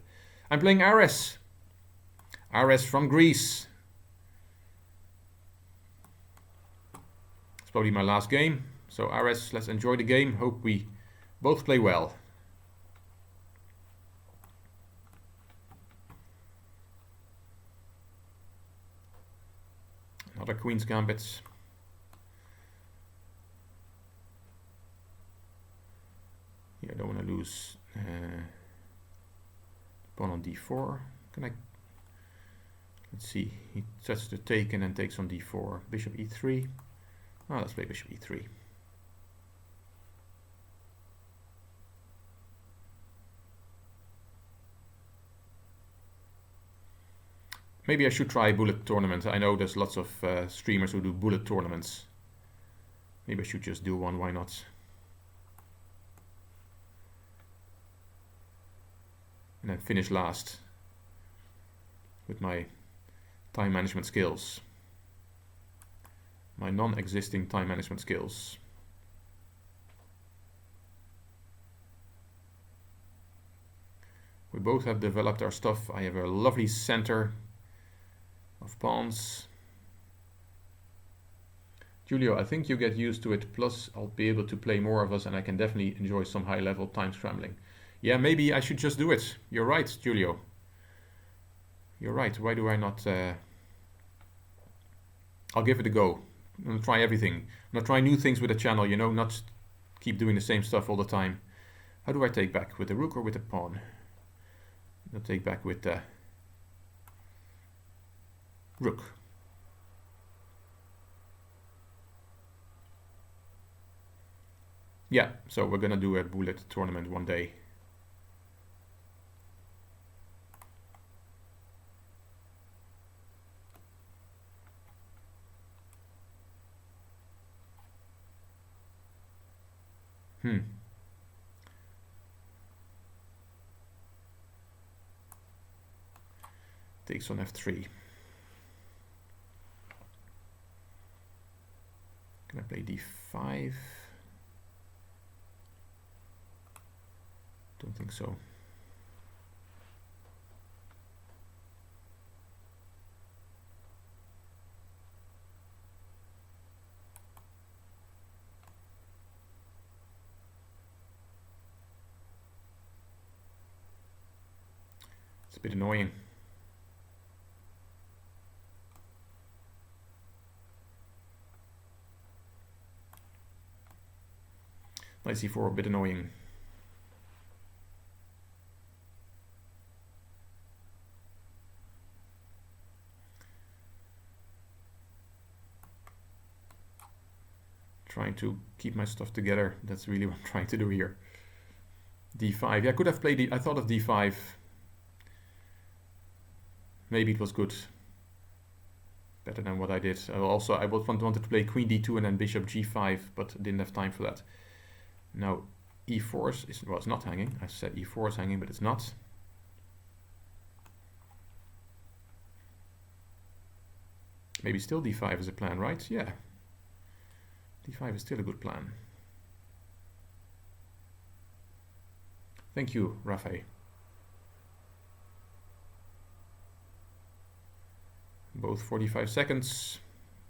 I'm playing Ares. Ares from Greece. It's probably my last game. So Ares, let's enjoy the game. Hope we both play well. Another Queen's Gambit. Yeah, I don't want to lose pawn on d4. Can I? Let's see. He sets the take and then takes on d4. Bishop e3. Oh, let's play bishop e3. Maybe I should try a bullet tournament. I know there's lots of streamers who do bullet tournaments. Maybe I should just do one, why not? And then finish last with my time management skills. My non-existing time management skills. We both have developed our stuff. I have a lovely center of pawns. Julio, I think you get used to it, plus I'll be able to play more of us and I can definitely enjoy some high level time scrambling. Yeah, maybe I should just do it. You're right, Julio. You're right. Why do I not... I'll give it a go. I'm gonna try everything. I'm gonna try new things with the channel, you know, not keep doing the same stuff all the time. How do I take back? With the rook or with the pawn? I'll take back with the rook. Yeah, so we're gonna do a bullet tournament one day. Takes on f3. Can I play d5? Don't think so. It's a bit annoying. Knight c4, a bit annoying. Trying to keep my stuff together. That's really what I'm trying to do here. d5. Yeah, I could have played I thought of d5. Maybe it was good. Better than what I did. I wanted to play queen d2 and then bishop g5, but didn't have time for that. Now e4 is, well, it's not hanging. I said e4 is hanging, but it's not. Maybe still d5 is a plan, right? Yeah. d5 is still a good plan. Thank you, Rafael. Both 45 seconds.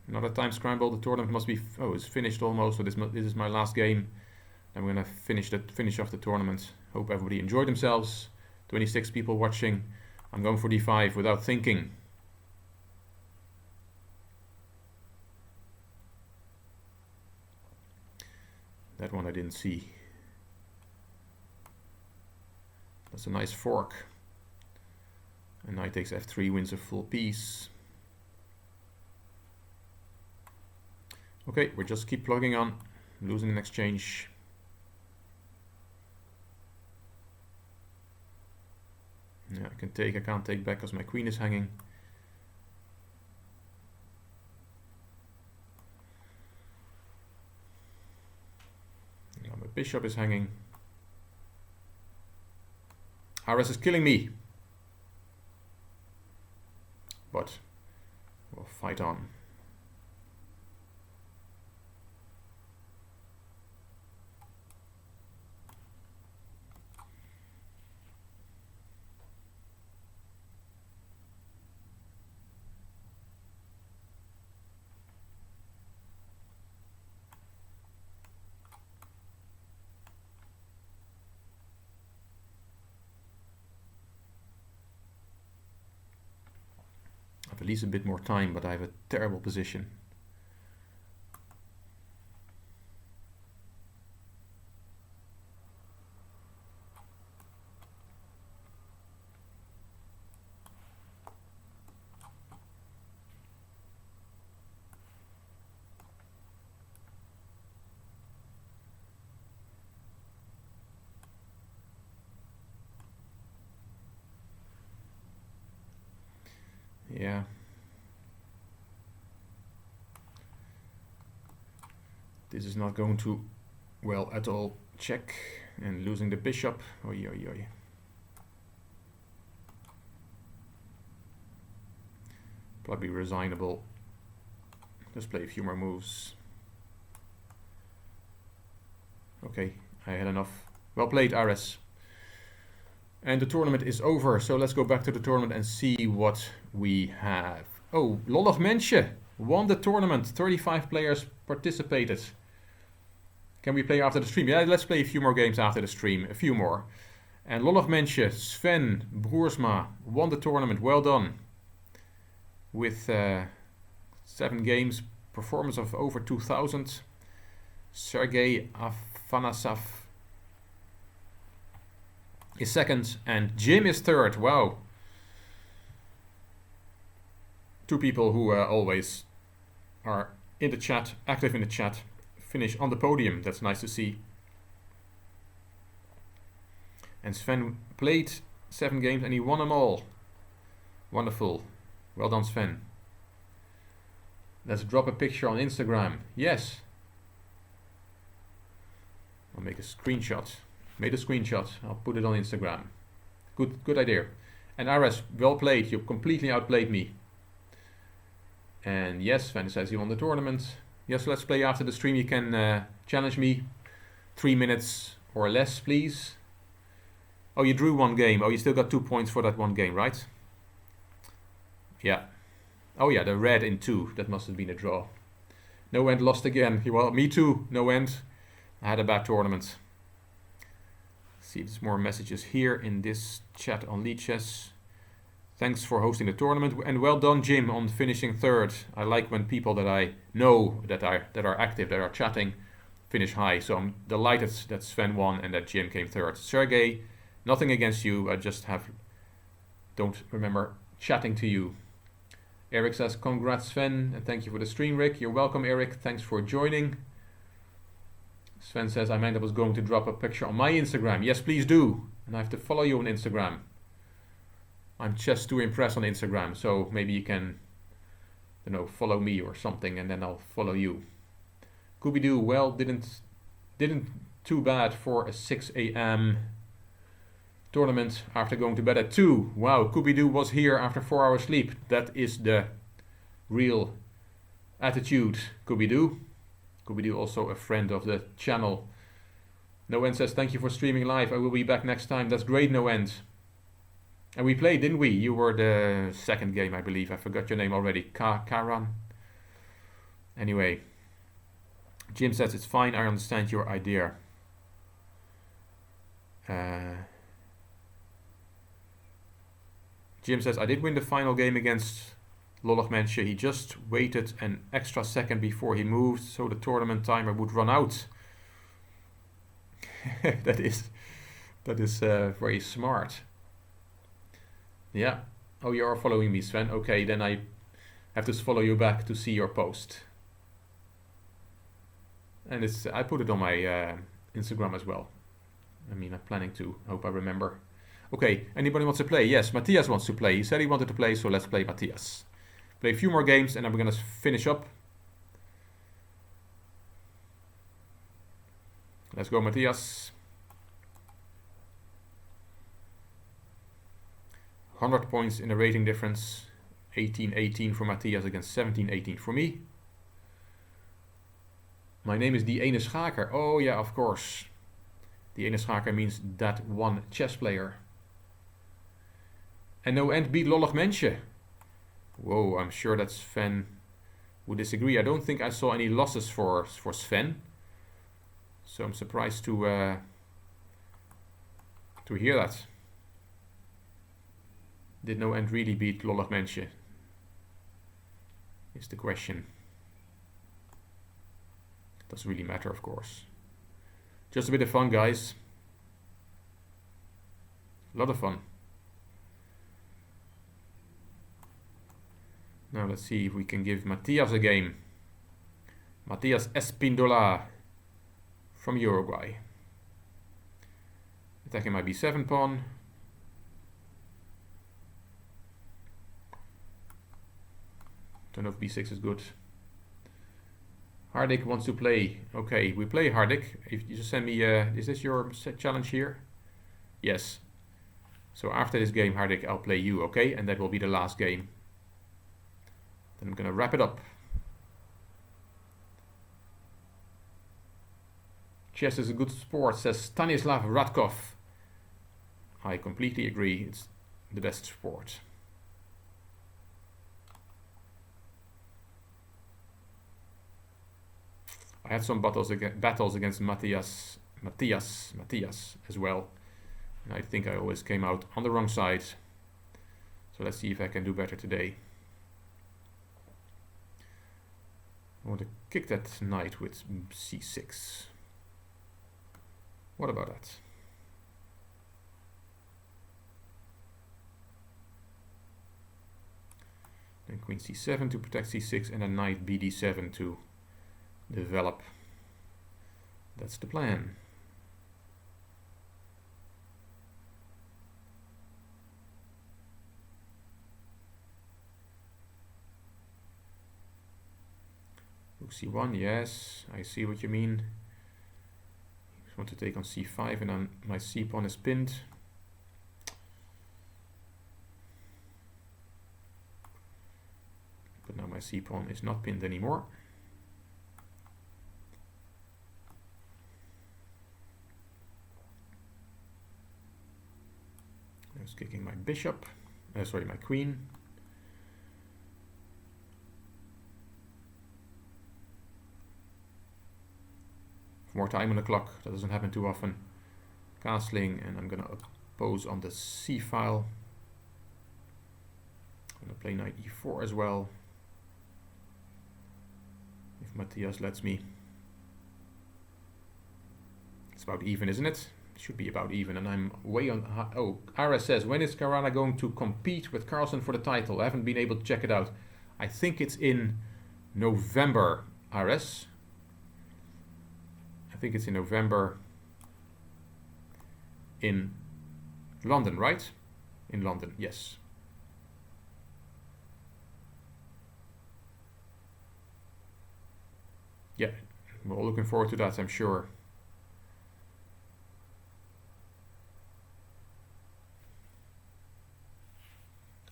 Another time scramble. The tournament must be, it's finished almost. So this is my last game. And we're gonna finish off the tournament. Hope everybody enjoyed themselves. 26 people watching. I'm going for d5 without thinking. That one I didn't see. That's a nice fork. And knight takes f3, wins a full piece. Okay, we just keep plugging on, losing an exchange. Yeah, I can't take back because my queen is hanging. Now my bishop is hanging. Harris is killing me. But we'll fight on. I have at least a bit more time, but I have a terrible position. Yeah. This is not going to well at all. Check and losing the bishop. Oy, oy, oy. Probably resignable. Let's play a few more moves. Okay, I had enough. Well played, Ares. And the tournament is over, so let's go back to the tournament and see what we have. Oh, Lolov Mensje won the tournament. 35 players participated. Can we play after the stream? Yeah, let's play a few more games after the stream. A few more. And Lolov Mensje, Sven Broersma won the tournament. Well done. With 7 games, performance of over 2,000. Sergei Afanasov is second and Jim is third. Wow. 2 people who always are in the chat, active in the chat, finish on the podium. That's nice to see. And Sven played 7 games and he won them all. Wonderful. Well done, Sven. Let's drop a picture on Instagram. Yes. I'll make a screenshot. Made a screenshot. I'll put it on Instagram. Good idea. And Ares, well played. You completely outplayed me. And yes, Sven says he won the tournament. Yes, let's play after the stream. You can challenge me. 3 minutes or less, please. Oh, you drew 1 game. Oh, you still got 2 points for that 1 game, right? Yeah. Oh yeah, the red in 2. That must have been a draw. No End lost again. Well, me too. No End. I had a bad tournament. See, there's more messages here in this chat on Lichess. Thanks for hosting the tournament and well done, Jim, on finishing third. I like when people that I know that are active, that are chatting, finish high. So I'm delighted that Sven won and that Jim came third. Sergey, nothing against you. I just don't remember chatting to you. Eric says, congrats, Sven, and thank you for the stream, Rick. You're welcome, Eric. Thanks for joining. Sven says, I meant I was going to drop a picture on my Instagram. Yes, please do. And I have to follow you on Instagram. I'm just too impressed on Instagram, so maybe you can, follow me or something, and then I'll follow you. Scooby-Doo, well, didn't too bad for a 6 a.m. tournament after going to bed at 2. Wow, Scooby-Doo was here after 4 hours sleep. That is the real attitude, Scooby-Doo. Scooby-Doo also a friend of the channel. No End says, thank you for streaming live. I will be back next time. That's great, No End. And we played, didn't we? You were the second game, I believe. I forgot your name already. Karan. Anyway. Jim says, it's fine. I understand your idea. Jim says, I did win the final game against Lolov Mensje. He just waited an extra second before he moved, so the tournament timer would run out. That is very smart. Yeah. Oh, you are following me, Sven. Okay, then I have to follow you back to see your post. And I put it on my Instagram as well. I mean, I'm planning to. Hope I remember. Okay, anybody wants to play? Yes, Matthias wants to play. He said he wanted to play, so let's play Matthias. Play a few more games and then we're going to finish up. Let's go, Matthias. 100 points in the rating difference. 18-18 for Matthias against 17-18 for me. My name is Die Ene Schaker. Oh yeah, of course. Die Ene Schaker means that one chess player. And No End beat Lolov Mensje. Whoa, I'm sure that Sven would disagree. I don't think I saw any losses for Sven. So I'm surprised to hear that. Did No End really beat Lolov Mensje? Is the question. Doesn't really matter, of course. Just a bit of fun, guys. A lot of fun. Now let's see if we can give Matthias a game. Matthias Espindola from Uruguay. Attacking my b7 pawn. Don't know if b6 is good. Hardik wants to play. Okay, we play Hardik. If you just send me, is this your challenge here? Yes. So after this game, Hardik, I'll play you, okay? And that will be the last game. Then I'm gonna wrap it up. Chess is a good sport, says Stanislav Radkov. I completely agree, it's the best sport. I had some battles against Matthias as well, and I think I always came out on the wrong side. So let's see if I can do better today. I want to kick that knight with c6. What about that? Then queen c7 to protect c6, and then knight bd7 to develop. That's the plan. Rook c1, yes, I see what you mean. I want to take on c5 and then my c-pawn is pinned. But now my c-pawn is not pinned anymore. I was kicking my bishop, sorry, my queen. More time on the clock, that doesn't happen too often. Castling, and I'm gonna oppose on the c file. I'm gonna play knight e4 as well, if Matthias lets me. It's about even, isn't it? It should be about even, and I'm way on. Oh, Ara says, when is Caruana going to compete with Carlsen for the title? I haven't been able to check it out. I think it's in November, RS. I think it's in November in London, right? In London, yes. Yeah, we're all looking forward to that, I'm sure.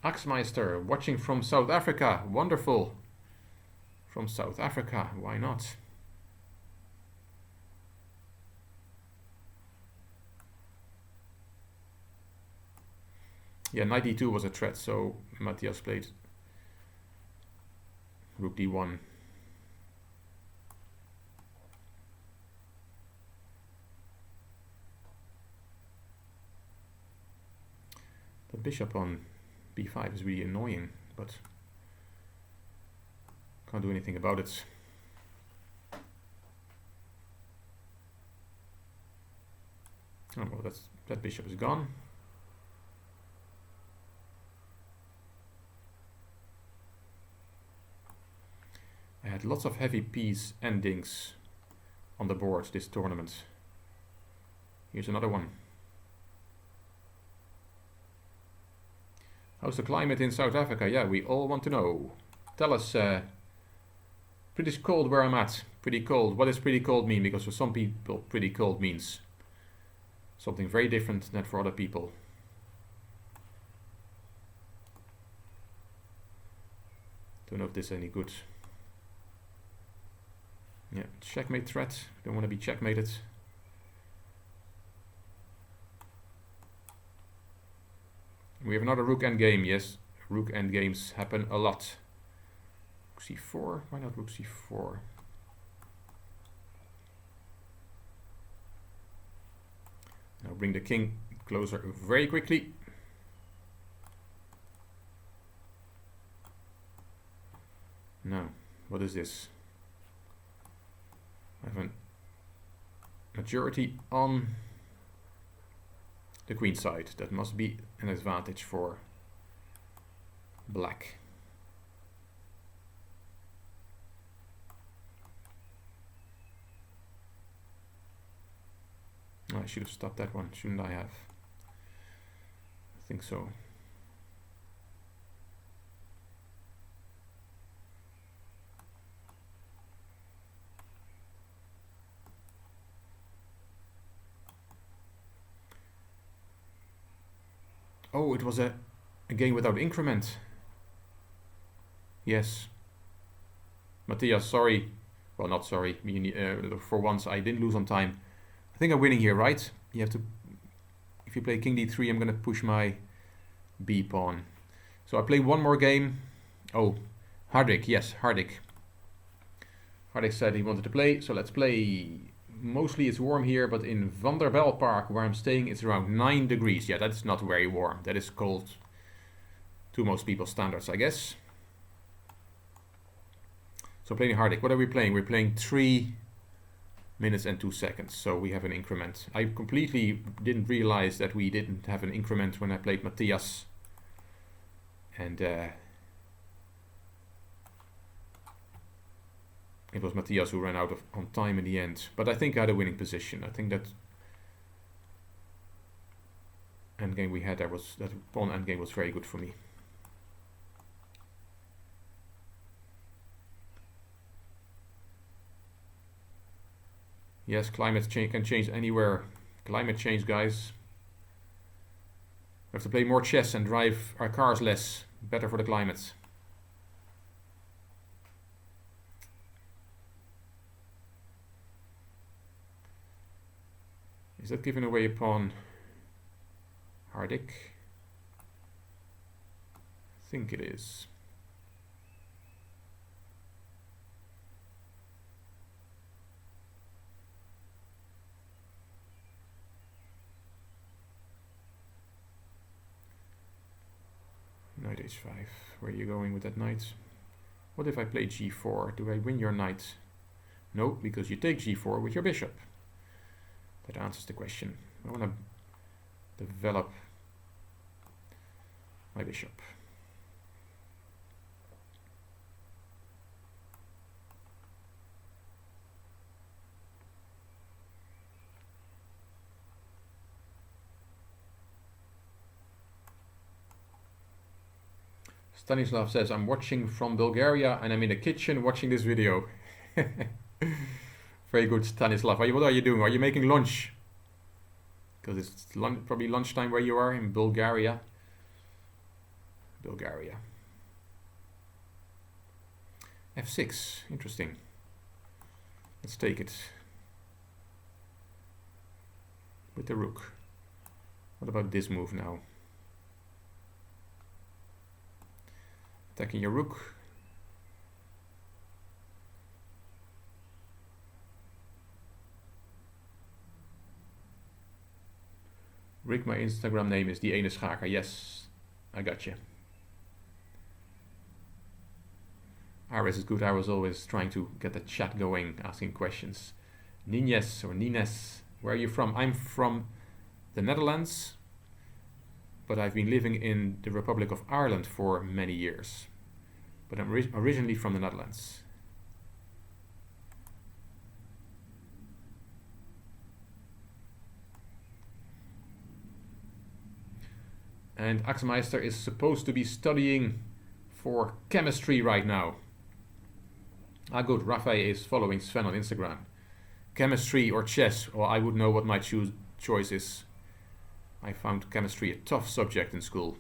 Axmeister, watching from South Africa. Wonderful. From South Africa, why not? Yeah, knight d2 was a threat, so Matthias played rook d1. The bishop on b5 is really annoying, but can't do anything about it. Oh well, that bishop is gone. I had lots of heavy piece endings on the board this tournament. Here's another one. How's the climate in South Africa? Yeah, we all want to know. Tell us. Pretty cold where I'm at. Pretty cold. What does pretty cold mean? Because for some people, pretty cold means something very different than for other people. Don't know if this is any good. Yeah, checkmate threat. Don't want to be checkmated. We have another rook endgame. Yes, rook endgames happen a lot. Rook c4. Why not rook c4? Now bring the king closer very quickly. Now, what is this? I have a majority on the queen side. That must be an advantage for black. Oh, I should have stopped that one, shouldn't I have? I think so. Oh, it was a game without increment. Yes. Matthias, sorry. Well, not sorry. For once, I didn't lose on time. I think I'm winning here, right? You have to... If you play king d3, I'm going to push my b pawn. So I play one more game. Oh, Hardik, yes, Hardik. Hardik said he wanted to play, so let's play. Mostly it's warm here, but in Vanderbijl Park, where I'm staying, it's around 9 degrees. Yeah, that's not very warm. That is cold to most people's standards, I guess. So playing Hardik. What are we playing? We're playing 3 minutes and 2 seconds. So we have an increment. I completely didn't realize that we didn't have an increment when I played Matthias. And it was Matthias who ran out on time in the end. But I think I had a winning position. I think that endgame we had there was, that pawn endgame was very good for me. Yes, climate change can change anywhere. Climate change, guys. We have to play more chess and drive our cars less. Better for the climate. Is that giving away a pawn? Hardik? I think it is. Knight h5. Where are you going with that knight? What if I play g4? Do I win your knight? No, because you take g4 with your bishop. That answers the question. I want to develop my bishop. Stanislav says, I'm watching from Bulgaria and I'm in the kitchen watching this video. Very good, Stanislav. What are you doing? Are you making lunch? Because it's probably lunchtime where you are in Bulgaria. Bulgaria. f6. Interesting. Let's take it. With the rook. What about this move now? Attacking your rook. Rick, my Instagram name is Die Ene Schaker. Yes, I got you. Aris is good. I was always trying to get the chat going, asking questions. Nines or Nines, where are you from? I'm from the Netherlands, but I've been living in the Republic of Ireland for many years. But I'm originally from the Netherlands. And Axmeister is supposed to be studying for chemistry right now. Ah, good. Rafael is following Sven on Instagram. Chemistry or chess? Well, I would know what my choice is. I found chemistry a tough subject in school.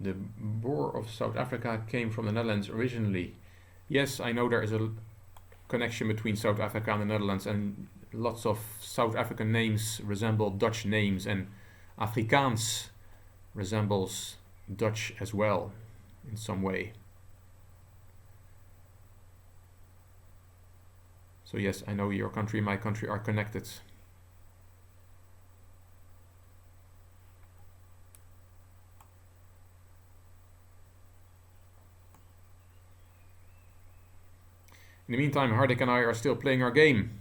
The Boer of South Africa came from the Netherlands originally. Yes, I know there is a connection between South Africa and the Netherlands, and lots of South African names resemble Dutch names, and Afrikaans resembles Dutch as well in some way. So yes, I know your country and my country are connected. In the meantime, Hardik and I are still playing our game.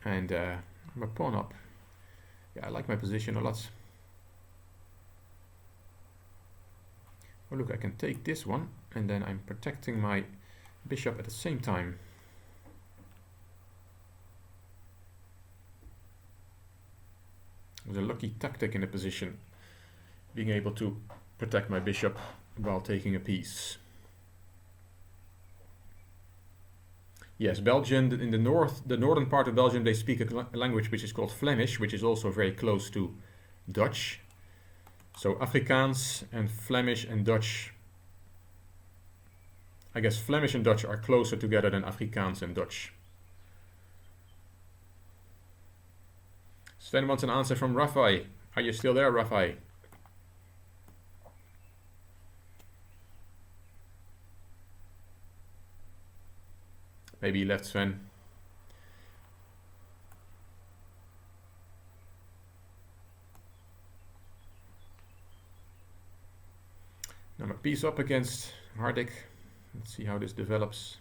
And I'm a pawn up. Yeah, I like my position a lot. Oh look, I can take this one and then I'm protecting my bishop at the same time. It was a lucky tactic in the position, being able to protect my bishop while taking a piece. Yes, Belgium, in the northern part of Belgium, they speak a language which is called Flemish, which is also very close to Dutch. So Afrikaans and Flemish and Dutch, I guess Flemish and Dutch are closer together than Afrikaans and Dutch. Sven wants an answer from Rafai. Are you still there, Rafai? Maybe he left, Sven. Now my piece up against Hardik. Let's see how this develops.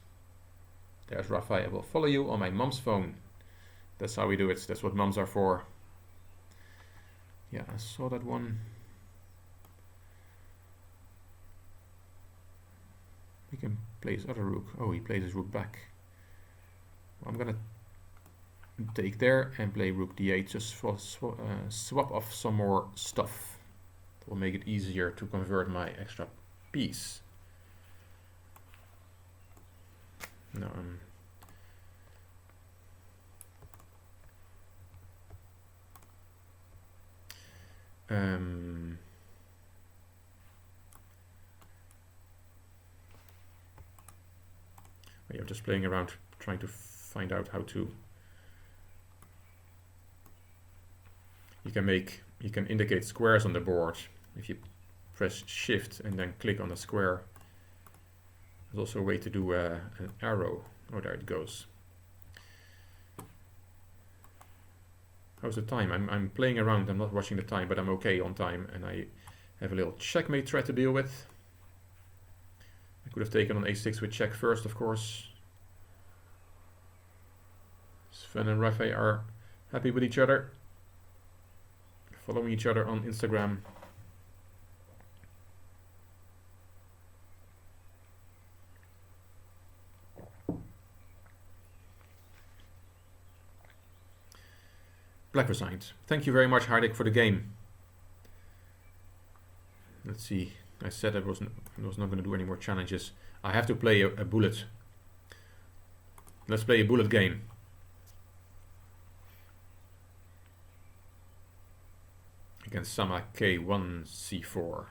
There's Rafai. I will follow you on my mom's phone. That's how we do it. That's what moms are for. Yeah, I saw that one. He can play his other rook. Oh, he plays his rook back. Well, I'm gonna take there and play rook d8 just for swap off some more stuff. That will make it easier to convert my extra piece. No, I'm just playing around, trying to find out how to. You can indicate squares on the board if you press shift and then click on the square. There's also a way to do an arrow. Oh, there it goes. How's the time? I'm playing around, I'm not watching the time, but I'm okay on time, and I have a little checkmate threat to deal with. I could have taken on a6 with check first, of course. Sven and Rafe are happy with each other, following each other on Instagram. Black resigned. Thank you very much, Hardik, for the game. Let's see. I said I was not going to do any more challenges. I have to play a bullet. Let's play a bullet game. Against Sama K1 C4.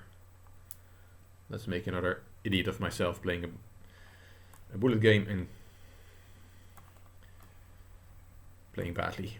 Let's make another idiot of myself playing a bullet game and playing badly.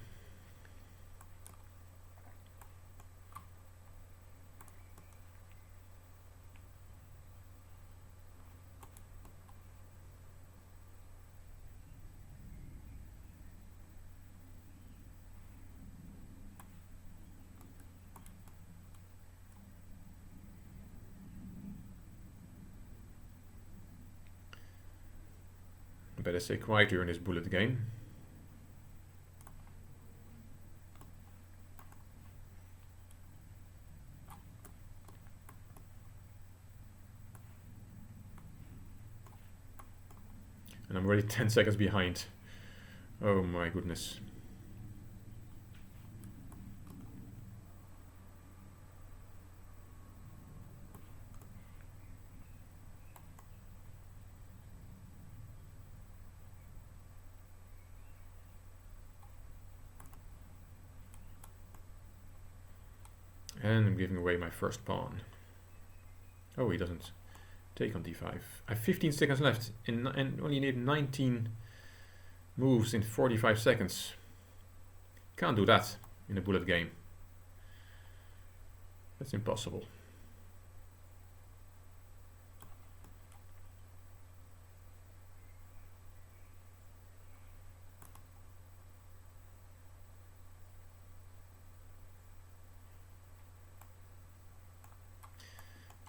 Better stay quiet during this bullet game. And I'm already 10 seconds behind. Oh my goodness. And I'm giving away my first pawn. Oh, he doesn't take on d5. I have 15 seconds left and only need 19 moves in 45 seconds. Can't do that in a bullet game. That's impossible.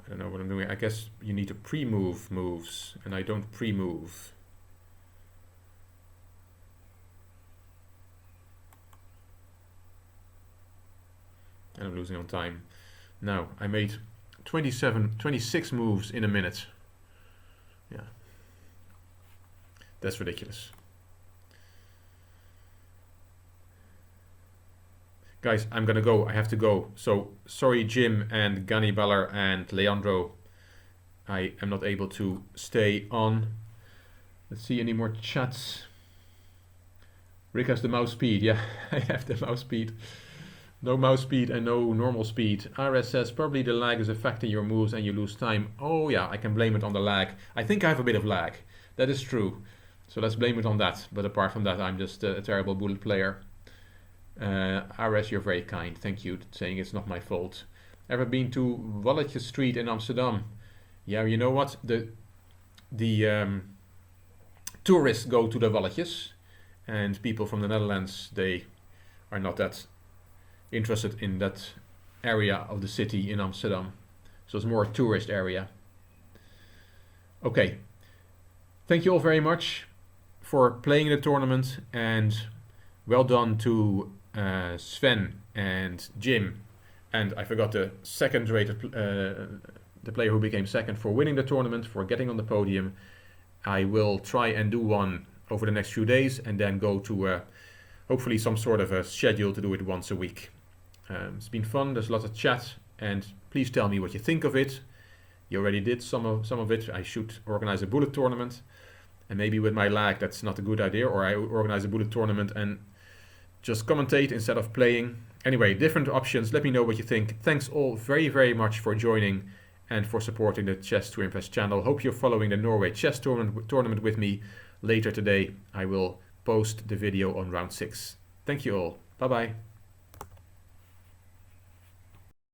I don't know what I'm doing. I guess you need to pre-move moves, and I don't pre-move. And I'm losing on time. Now, I made 26 moves in a minute. Yeah. That's ridiculous. Guys, I'm gonna go. I have to go. So sorry, Jim and Gani Baller and Leandro. I am not able to stay on. Let's see any more chats. Rick has the mouse speed. Yeah, I have the mouse speed. No mouse speed and no normal speed. RS says probably the lag is affecting your moves and you lose time. Oh yeah, I can blame it on the lag. I think I have a bit of lag. That is true. So let's blame it on that. But apart from that, I'm just a terrible bullet player. RS, you're very kind. Thank you, saying it's not my fault. Ever been to Lichess Street in Amsterdam? Yeah, you know what? The tourists go to the Walletjes, and people from the Netherlands, they are not that interested in that area of the city in Amsterdam. So it's more a tourist area. Okay. Thank you all very much for playing the tournament, and well done to Sven and Jim, and I forgot the second rated, the player who became second, for winning the tournament, for getting on the podium. I will try and do one over the next few days, and then go to hopefully some sort of a schedule to do it once a week. It's been fun. There's lots of chat, and please tell me what you think of it. You already did some of it. I should organize a bullet tournament, and maybe with my lag that's not a good idea, or I organize a bullet tournament and just commentate instead of playing. Anyway, different options. Let me know what you think. Thanks all very, very much for joining and for supporting the Chess to Impress channel. Hope you're following the Norway chess tournament with me. Later today, I will post the video on round 6. Thank you all. Bye-bye.